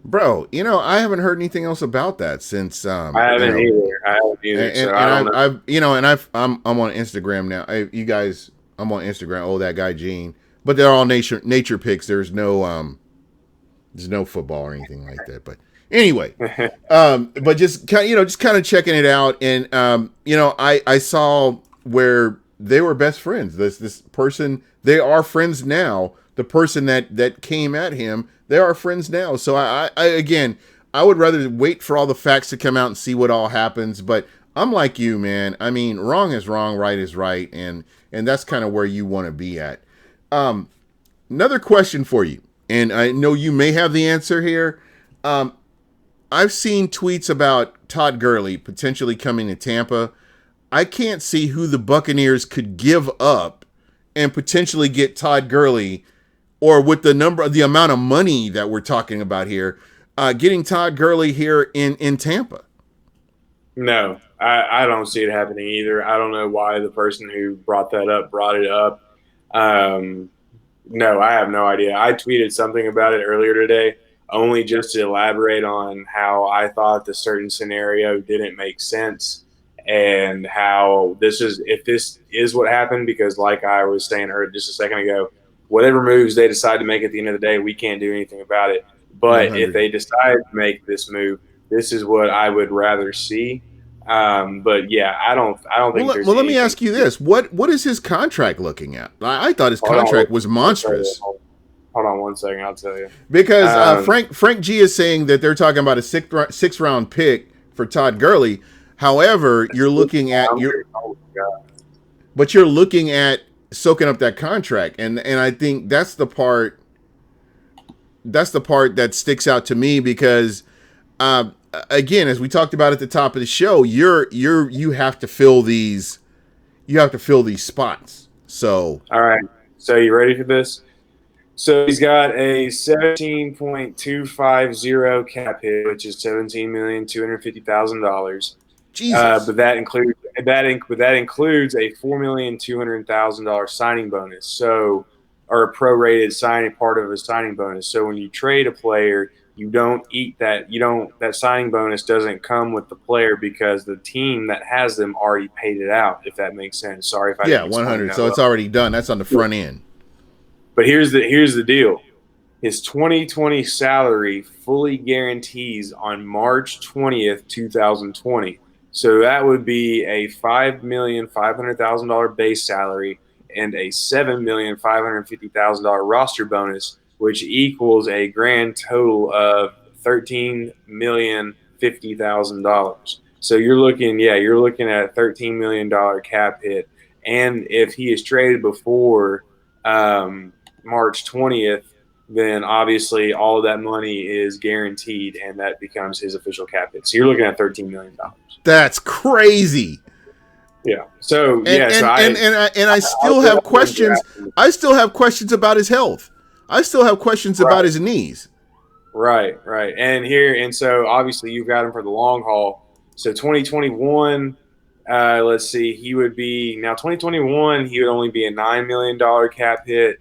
Bro, I haven't heard anything else about that since I haven't either. I haven't either. and, So and I don't know. I'm on Instagram now. You guys, I'm on Instagram. Oh, that guy Gene, but they're all nature pics. There's no football or anything like that. But anyway, but just kind of checking it out, and I saw where they were best friends. This person, they are friends now. The person that came at him, they are friends now. So I again, I would rather wait for all the facts to come out and see what all happens. But I'm like you, man. I mean, wrong is wrong, right is right, and that's kind of where you want to be at. Another question for you, and I know you may have the answer here. I've seen tweets about Todd Gurley potentially coming to Tampa. I can't see who the Buccaneers could give up and potentially get Todd Gurley, or with the amount of money that we're talking about here, getting Todd Gurley here in Tampa. No, I don't see it happening either. I don't know why the person who brought it up. No, I have no idea. I tweeted something about it earlier today, only just to elaborate on how I thought the certain scenario didn't make sense and how if this is what happened, because like I was saying just a second ago, whatever moves they decide to make at the end of the day, we can't do anything about it. But if 100. they decide to make this move, this is what I would rather see. But yeah, I don't think there's Let me anything. ask you this: what is his contract looking at? I thought his contract was monstrous. Hold on one second, I'll tell you. Because Frank G is saying that they're talking about a sixth round pick for Todd Gurley. However, you're looking at you're looking at soaking up that contract, and I think that's the part that sticks out to me because, again, as we talked about at the top of the show, you have to fill these spots. So all right, so you ready for this? So he's got a 17.250 cap hit, which is $17,250,000. Jesus, But that includes a $4,200,000 signing bonus. So or a prorated signing part of a signing bonus. So when you trade a player, you don't eat that. You don't that signing bonus doesn't come with the player because the team that has them already paid it out. If that makes sense. Sorry if I Yeah, didn't explain 100. that So well. it's already done. That's on the front end. But here's the deal. His 2020 salary fully guarantees on March 20th, 2020. So that would be a $5,500,000 base salary and a $7,550,000 roster bonus, which equals a grand total of $13,050,000. So you're looking at a $13 million cap hit. And if he is traded before March 20th, then obviously all of that money is guaranteed and that becomes his official cap hit. So you're looking at $13 million. That's crazy. Yeah. So And yeah. So and and and I, and I still have questions. I still have questions about his health. I still have questions about right, his knees. right. And so obviously you've got him for the long haul. So 2021, let's see, he would be now 2021. He would only be a $9 million cap hit.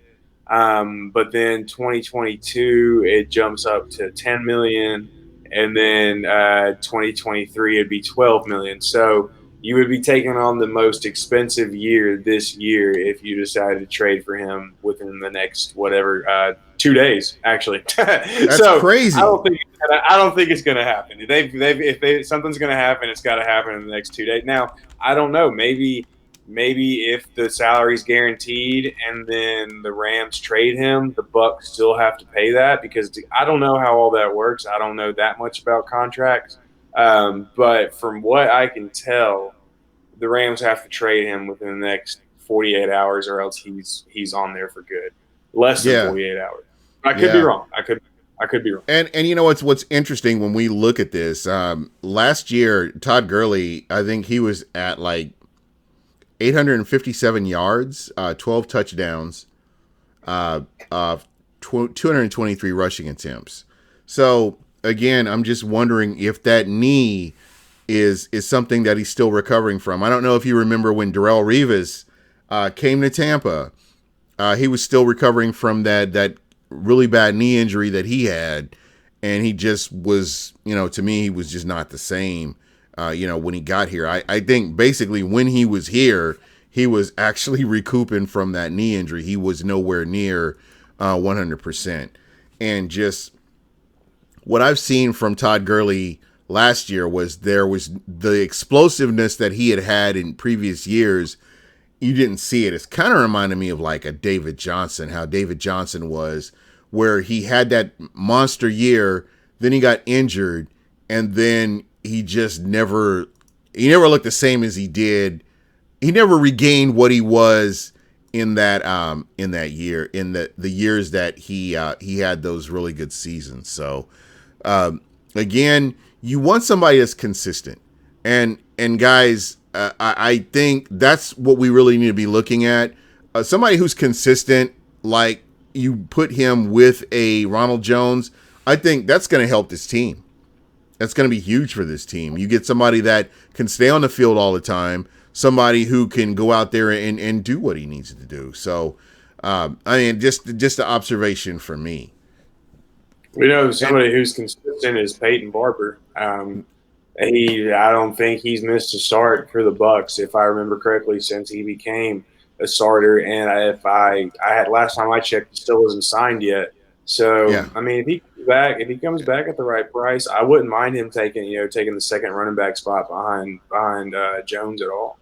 But then 2022 it jumps up to 10 million, and then 2023 it'd be 12 million. So you would be taking on the most expensive year this year if you decided to trade for him within the next whatever 2 days, actually. That's So crazy. I don't think it's gonna happen. If something's gonna happen, it's got to happen in the next 2 days. Now I don't know. Maybe if the salary's guaranteed and then the Rams trade him, the Bucs still have to pay that because I don't know how all that works. I don't know that much about contracts, but from what I can tell, the Rams have to trade him within the next 48 hours, or else he's on there for good. Less than Yeah, 48 hours. I could be yeah. wrong. I could be wrong. And you know what's interesting when we look at this? Last year, Todd Gurley, I think he was at like 857 yards, 12 touchdowns, uh, 223 rushing attempts. So again, I'm just wondering if that knee is something that he's still recovering from. I don't know if you remember when Darrelle Revis came to Tampa. He was still recovering from that really bad knee injury that he had, and he just was, to me, he was just not the same. When he got here, I think basically when he was here, he was actually recouping from that knee injury. He was nowhere near 100%. And just what I've seen from Todd Gurley last year was there was the explosiveness that he had in previous years. You didn't see it. It's kind of reminded me of like a David Johnson, how David Johnson was, where he had that monster year, then he got injured, and then he never looked the same as he did. He never regained what he was in that year, in the years that he had those really good seasons. So again, you want somebody that's consistent, and guys, I think that's what we really need to be looking at. Somebody who's consistent, like you put him with a Ronald Jones. I think that's going to help this team. That's going to be huge for this team. You get somebody that can stay on the field all the time, somebody who can go out there and do what he needs to do. So, just the observation for me. We know And somebody who's consistent is Peyton Barber. I don't think he's missed a start for the Bucs, if I remember correctly, since he became a starter. And if I had last time I checked, he still wasn't signed yet. So yeah, I mean, if he comes back at the right price, I wouldn't mind him taking the second running back spot behind Jones at all.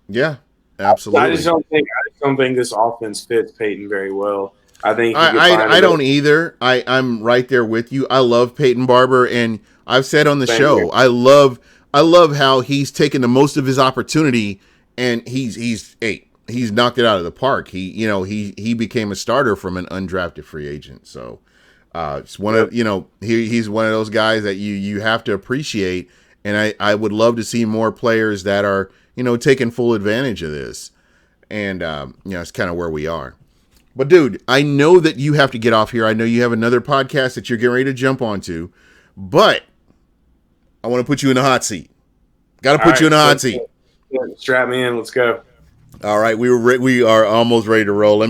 yeah, absolutely. I just don't think this offense fits Peyton very well. I think he could find a I better don't either. I'm right there with you. I love Peyton Barber, and I've said on the same here. show, I love how he's taken the most of his opportunity, and he's knocked it out of the park. He became a starter from an undrafted free agent. So it's one Yep. of he's one of those guys that you have to appreciate, and I would love to see more players that are taking full advantage of this, and it's kind of where we are. But dude, I know that you have to get off here. I know you have another podcast that you're getting ready to jump onto, but I want to put you in the hot seat. Got to All put you in right, the hot let's seat. strap me in. Let's go. All right, we are almost ready to roll.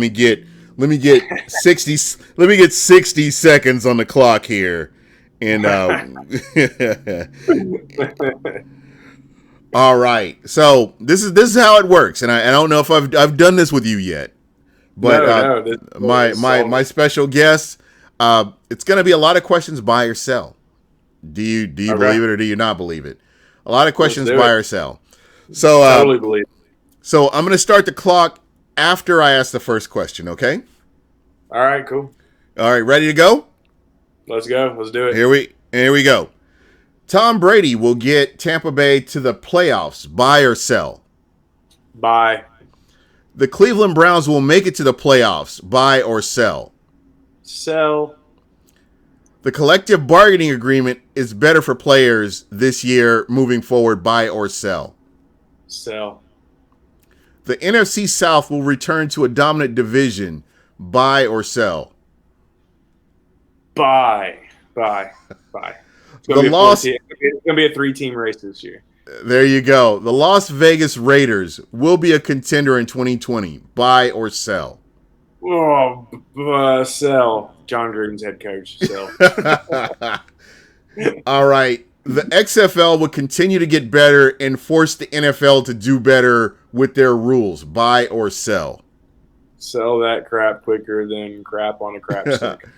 Let me get 60. Let me get 60 seconds on the clock here, and all right. So this is how it works, and I don't know if I've done this with you yet, but No, this is my special guest, it's going to be a lot of questions buy or sell. Do you believe it or do you not believe it? A lot of questions buy or sell. So Totally believe. so I'm going to start the clock after I ask the first question. Okay. All right, cool. All right. Ready to go? Let's go. Let's do it. Here we go. Tom Brady will get Tampa Bay to the playoffs. Buy or sell? Buy. The Cleveland Browns will make it to the playoffs. Buy or sell? Sell. The collective bargaining agreement is better for players this year moving forward. Buy or sell? Sell. The NFC South will return to a dominant division. Buy or sell? Buy. It's gonna be a 3-team race this year. There you go. The Las Vegas Raiders will be a contender in 2020. Buy or sell? Oh, sell. John Gruden's head coach. Sell. All right. The XFL will continue to get better and force the NFL to do better with their rules. Buy or sell? Sell that crap quicker than crap on a crap stick.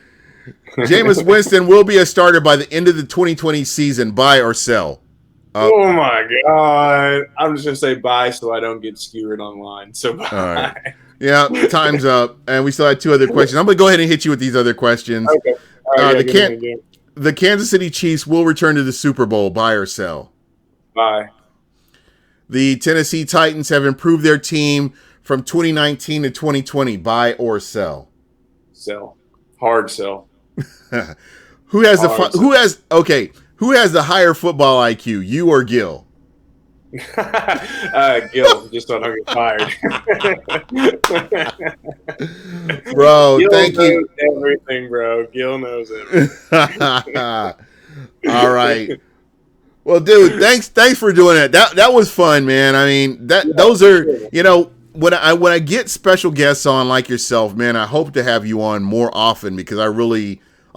Jameis Winston will be a starter by the end of the 2020 season. Buy or sell? Oh my God. I'm just going to say buy so I don't get skewered online. So buy. All right. Yeah, time's up. And we still had 2 other questions. I'm going to go ahead and hit you with these other questions. Okay. All right, the Kansas City Chiefs will return to the Super Bowl. Buy or sell? Buy. The Tennessee Titans have improved their team from 2019 to 2020. Buy or sell? Sell. Hard sell. Who has the higher football IQ, you or Gil? Gil, just so I don't get fired. Bro, Gil thank knows you. everything, bro. Gil knows everything. All right. Well, dude, thanks for doing it. That was fun, man. I mean, those are, when I get special guests on like yourself, man, I hope to have you on more often because I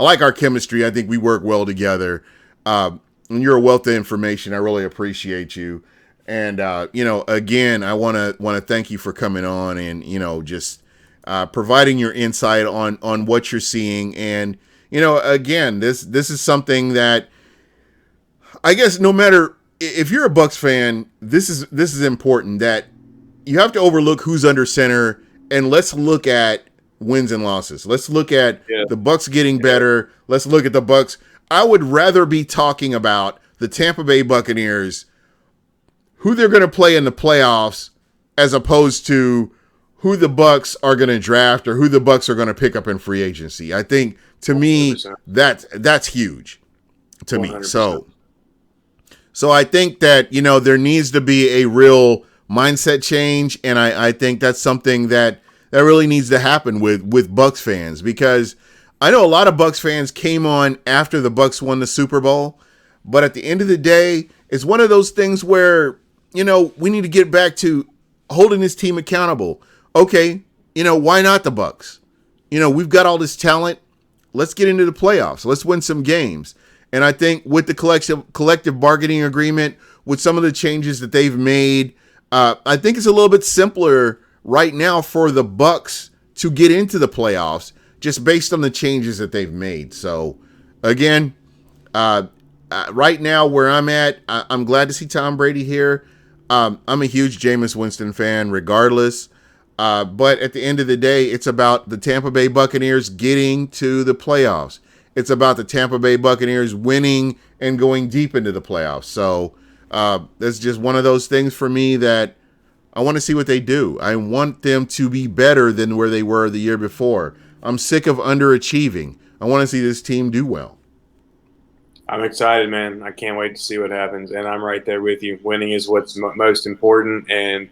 like our chemistry. I think we work well together. And you're a wealth of information. I really appreciate you. And again, I want to thank you for coming on and just providing your insight on what you're seeing. And again, this is something that I guess no matter if you're a Bucs fan, this is important that you have to overlook who's under center and let's look at wins and losses. Let's look at the Bucs getting better. Let's look at the Bucs. I would rather be talking about the Tampa Bay Buccaneers, who they're going to play in the playoffs, as opposed to who the Bucs are going to draft or who the Bucs are going to pick up in free agency. I think to me 100%. that's huge to 100%. Me. So I think that there needs to be a real mindset change, and I think that's something that really needs to happen with Bucs fans, because I know a lot of Bucs fans came on after the Bucs won the Super Bowl, but at the end of the day, it's one of those things where, we need to get back to holding this team accountable. Okay, why not the Bucs? We've got all this talent. Let's get into the playoffs. Let's win some games. And I think with the collective bargaining agreement, with some of the changes that they've made, I think it's a little bit simpler right now for the Bucs to get into the playoffs, just based on the changes that they've made. So, again, right now where I'm at, I'm glad to see Tom Brady here. I'm a huge Jameis Winston fan, regardless. But at the end of the day, it's about the Tampa Bay Buccaneers getting to the playoffs. It's about the Tampa Bay Buccaneers winning and going deep into the playoffs. So that's just one of those things for me that I want to see what they do. I want them to be better than where they were the year before. I'm sick of underachieving. I want to see this team do well. I'm excited, man. I can't wait to see what happens. And I'm right there with you. Winning is what's most important. And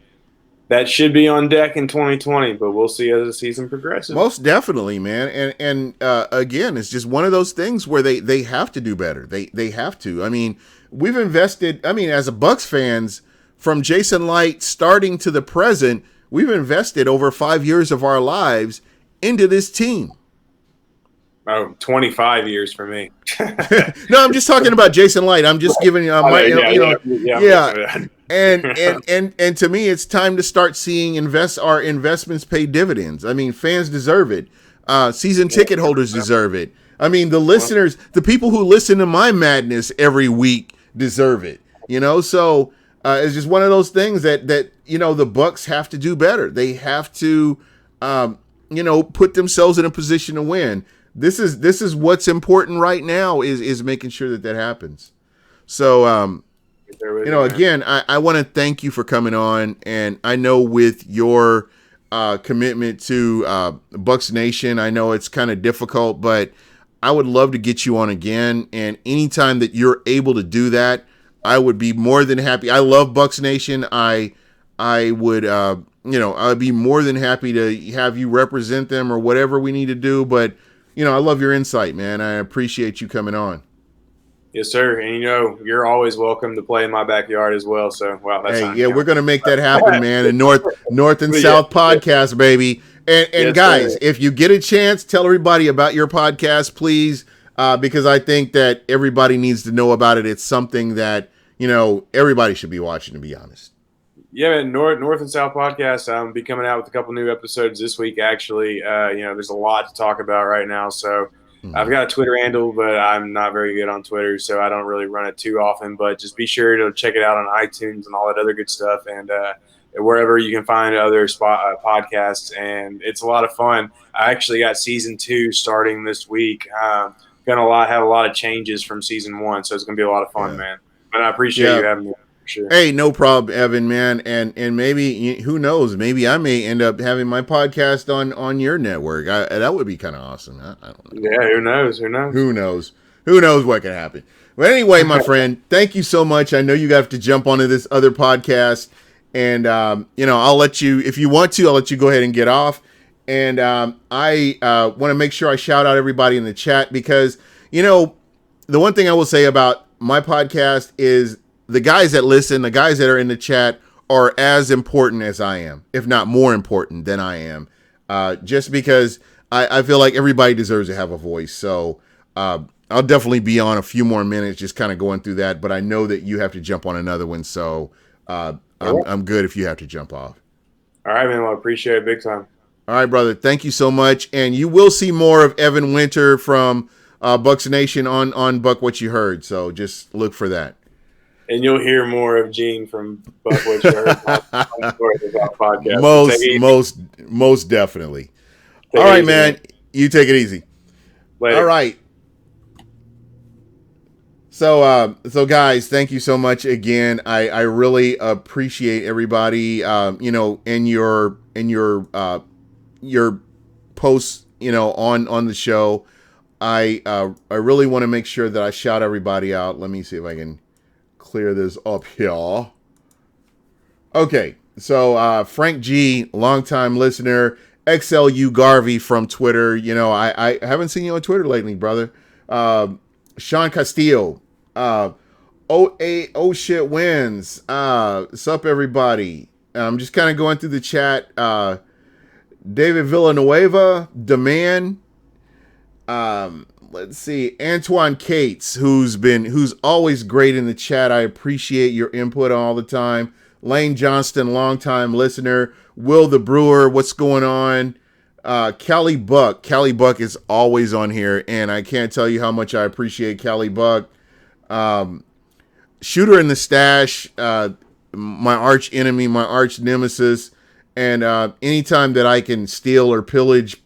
that should be on deck in 2020, but we'll see as the season progresses. Most definitely, man. And again, it's just one of those things where they have to do better. They have to. I mean, we've invested. I mean, as a Bucs fans, from Jason Light starting to the present, we've invested over 5 years of our lives into this team? Oh, 25 years for me. No, I'm just talking about Jason Light. I'm just giving my, yeah. And to me, it's time to start seeing our investments pay dividends. I mean, fans deserve it. Season ticket holders deserve it. I mean, the listeners, the people who listen to my madness every week deserve it. So it's just one of those things that the Bucs have to do better. They have to, put themselves in a position to win. This is what's important right now is making sure that happens. So, again, I want to thank you for coming on, and I know with your commitment to Bucs Nation, I know it's kind of difficult, but I would love to get you on again, and anytime that you're able to do that, I would be more than happy. I love Bucs Nation. I would, I'd be more than happy to have you represent them or whatever we need to do, but I love your insight, man. I appreciate you coming on. Yes, sir. And you're always welcome to play in my backyard as well. So, we're gonna make that happen, man. And North and South podcast, baby. And yes, guys, sir, if you get a chance, tell everybody about your podcast, please, because I think that everybody needs to know about it. It's something that everybody should be watching, to be honest. Yeah, man, North and South podcast. I'll be coming out with a couple new episodes this week, actually. There's a lot to talk about right now. So I've got a Twitter handle, but I'm not very good on Twitter, so I don't really run it too often. But just be sure to check it out on iTunes and all that other good stuff, and wherever you can find other podcasts. And it's a lot of fun. I actually got season 2 starting this week. Have a lot of changes from season 1, so it's gonna be a lot of fun, man. But I appreciate you having me. Sure. Hey, no problem, Evan, man. And maybe, who knows, maybe I may end up having my podcast on your network. That would be kind of awesome. I don't know. Yeah, who knows? Who knows what can happen? But anyway, my friend, thank you so much. I know you have to jump onto this other podcast. And, I'll let you, if you want to, I'll let you go ahead and get off. And I want to make sure I shout out everybody in the chat because, the one thing I will say about my podcast is the guys that listen, the guys that are in the chat are as important as I am, if not more important than I am, just because I feel like everybody deserves to have a voice. So I'll definitely be on a few more minutes just kind of going through that, but I know that you have to jump on another one, so I'm good if you have to jump off. All right, man. Well, I appreciate it big time. All right, brother. Thank you so much. And you will see more of Evan Winter from Bucs Nation on Buck What You Heard, so just look for that. And you'll hear more of Gene from Buck What You Heard podcast. Most definitely. All right, man. You take it easy. Later. All right. So guys, thank you so much again. I really appreciate everybody, in your posts, on the show. I really want to make sure that I shout everybody out. Let me see if I can clear this up here. Okay, so Frank G, longtime listener, XLU Garvey from Twitter. I haven't seen you on Twitter lately, brother. Sean Castillo, oh shit wins. Sup everybody. I'm just kind of going through the chat. David Villanueva, Demand. Let's see, Antoine Cates, who's always great in the chat. I appreciate your input all the time. Lane Johnston, longtime listener. Will the Brewer, what's going on? Callie Buck. Callie Buck is always on here, and I can't tell you how much I appreciate Callie Buck. Shooter in the Stash, my arch enemy, my arch nemesis, and anytime that I can steal or pillage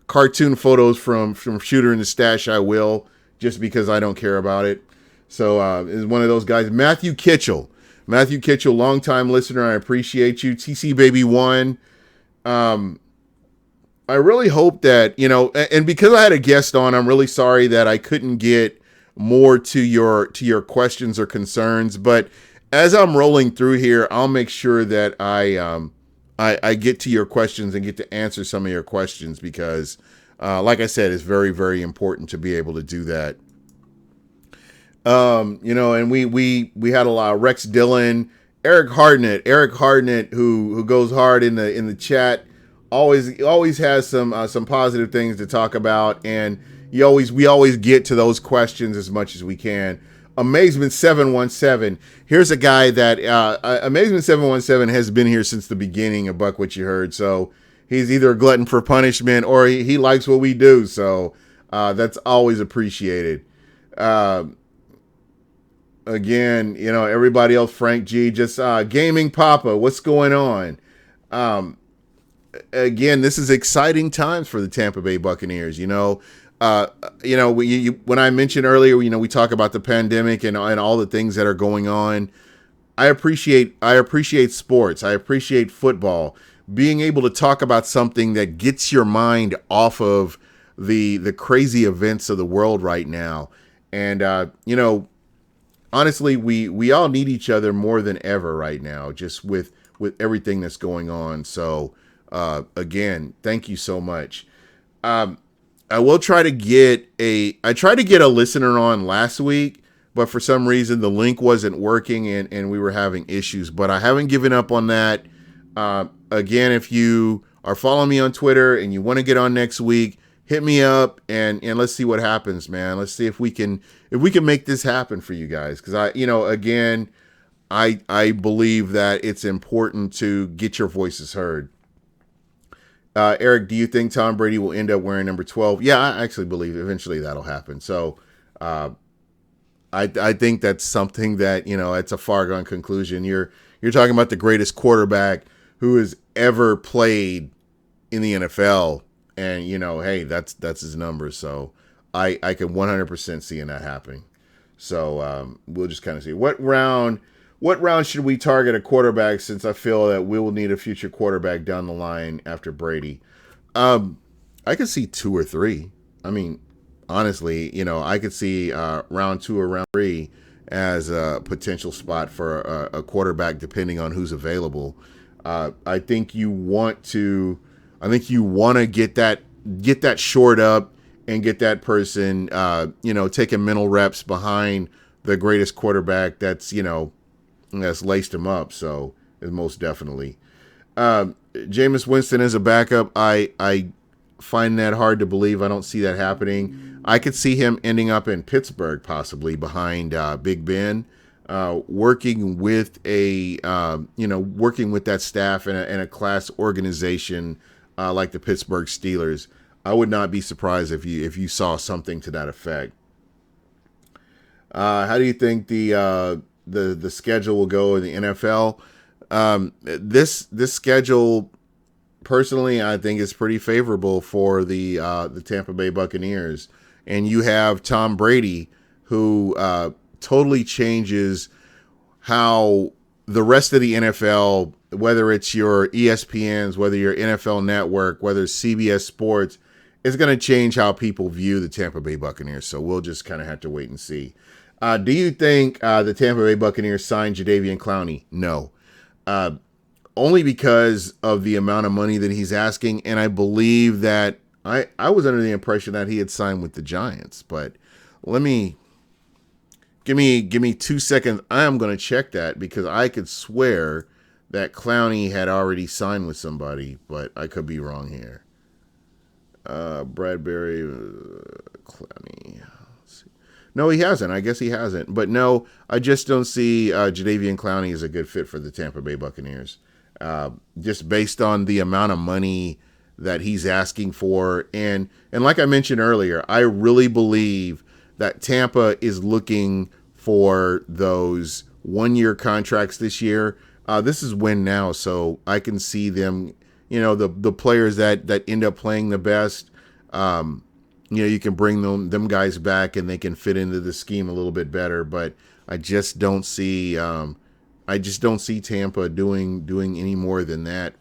cartoon photos from Shooter in the Stash, I will, just because I don't care about it. So is one of those guys. Matthew Kitchell, longtime listener. I appreciate you. TC Baby 1. I really hope that, and because I had a guest on, I'm really sorry that I couldn't get more to your questions or concerns. But as I'm rolling through here, I'll make sure that I get to your questions and get to answer some of your questions because, like I said, it's very, very important to be able to do that. And we had a lot of Rex Dillon, Eric Hardnett, who goes hard in the chat always has some positive things to talk about, and we always get to those questions as much as we can. Amazement 717. Here's a guy that Amazement 717 has been here since the beginning of Buck What You Heard. So he's either a glutton for punishment or he likes what we do. So that's always appreciated. Again, everybody else, Frank G, just Gaming Papa, what's going on? Again, this is exciting times for the Tampa Bay Buccaneers. When I mentioned earlier, we talk about the pandemic and all the things that are going on. I appreciate sports. I appreciate football. Being able to talk about something that gets your mind off of the crazy events of the world right now. And honestly, we all need each other more than ever right now, just with everything that's going on. So again, thank you so much. I will try to get I tried to get a listener on last week, but for some reason the link wasn't working and we were having issues, but I haven't given up on that. Again, if you are following me on Twitter and you want to get on next week, hit me up and let's see what happens, man. Let's see if we can make this happen for you guys. Cause I believe that it's important to get your voices heard. Eric, do you think Tom Brady will end up wearing number 12? Yeah, I actually believe eventually that'll happen. So I think that's something that, it's a foregone conclusion. You're talking about the greatest quarterback who has ever played in the NFL. And, hey, that's his number. So I can 100% see that happening. So we'll just kind of see. What round should we target a quarterback, since I feel that we will need a future quarterback down the line after Brady? I could see 2 or 3. I mean, honestly, I could see round 2 or round 3 as a potential spot for a quarterback, depending on who's available. I think you want to get that shored up and get that person, taking mental reps behind the greatest quarterback that's laced him up. So most definitely. Jameis Winston as a backup, I find that hard to believe. I don't see that happening. I could see him ending up in Pittsburgh, possibly behind Big Ben, working with working with that staff in a class organization like the Pittsburgh Steelers. I would not be surprised if you saw something to that effect. How do you think the schedule will go in the NFL? This schedule, personally, I think is pretty favorable for the Tampa Bay Buccaneers. And you have Tom Brady, who totally changes how the rest of the NFL, whether it's your ESPNs, whether your NFL Network, whether it's CBS Sports, is going to change how people view the Tampa Bay Buccaneers. So we'll just kind of have to wait and see. Do you think the Tampa Bay Buccaneers signed Jadeveon Clowney? No. Only because of the amount of money that he's asking, and I believe that I was under the impression that he had signed with the Giants, but give me 2 seconds. I am going to check that, because I could swear that Clowney had already signed with somebody, but I could be wrong here. Bradbury, Clowney. No, he hasn't. I guess he hasn't. But no, I just don't see Jadeveon Clowney as a good fit for the Tampa Bay Buccaneers. Just based on the amount of money that he's asking for. And like I mentioned earlier, I really believe that Tampa is looking for those 1-year contracts this year. This is win now, so I can see them, the players that end up playing the best, you can bring them guys back and they can fit into the scheme a little bit better. But I just don't see Tampa doing any more than that.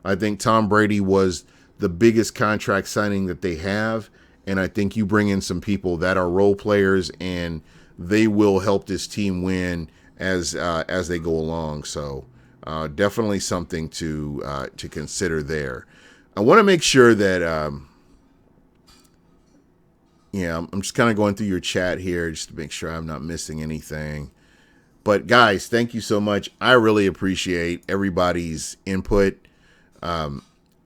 I think Tom Brady was the biggest contract signing that they have, and I think you bring in some people that are role players, and they will help this team win as they go along. So definitely something to consider there. I want to make sure that I'm just kind of going through your chat here just to make sure I'm not missing anything. But guys, thank you so much. I really appreciate everybody's input.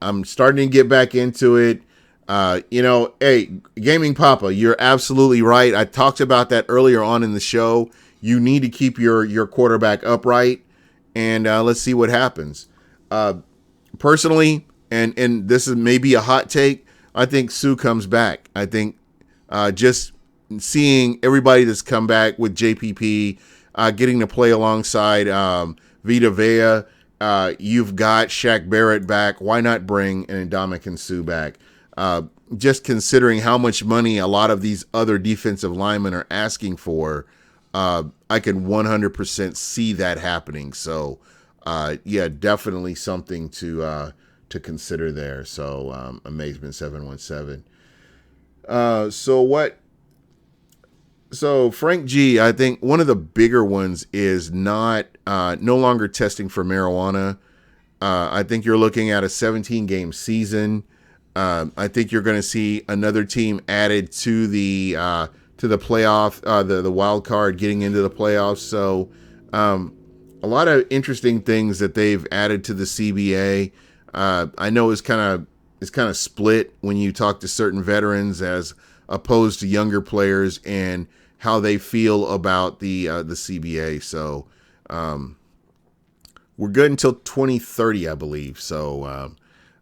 I'm starting to get back into it. Hey, Gaming Papa, you're absolutely right. I talked about that earlier on in the show. You need to keep your quarterback upright, and let's see what happens. Uh, Personally, and this is maybe a hot take, I think Sue comes back. I think just seeing everybody that's come back with JPP, getting to play alongside Vita Vea, you've got Shaq Barrett back. Why not bring an Ndamukong Suh back? Uh, just considering how much money a lot of these other defensive linemen are asking for, I can 100% see that happening. So, yeah, definitely something to consider there. So, Amazement 717. So what? So Frank G, I think one of the bigger ones is not no longer testing for marijuana. I think you're looking at a 17 game season. I think you're going to see another team added to the playoff, the wild card, getting into the playoffs. So a lot of interesting things that they've added to the CBA. I know it's kind of split when you talk to certain veterans as opposed to younger players and how they feel about the CBA. So we're good until 2030, I believe. So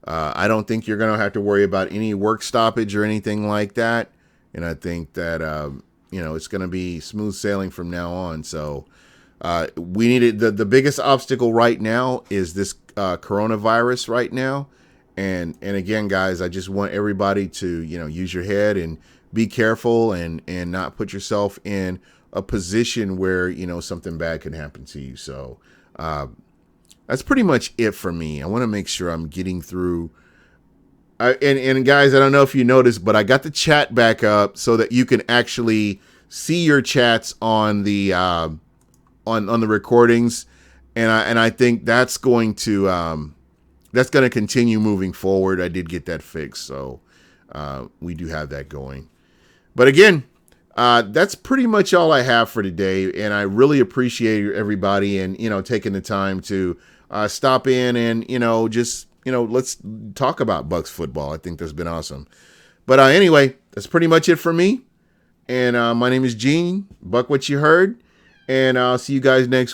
I don't think you're going to have to worry about any work stoppage or anything like that. And I think that it's going to be smooth sailing from now on. So we needed the biggest obstacle right now is this coronavirus right now. And again, guys, I just want everybody to use your head and be careful and not put yourself in a position where something bad could happen to you. So that's pretty much it for me. I want to make sure I'm getting through. And guys, I don't know if you noticed, but I got the chat back up so that you can actually see your chats on the on the recordings, and I think that's going to continue moving forward. I did get that fixed, so we do have that going. But again, that's pretty much all I have for today, and I really appreciate everybody and taking the time to stop in and just let's talk about Bucs football. I think that's been awesome. But anyway, that's pretty much it for me. And my name is Gene. Buck what you heard, and I'll see you guys next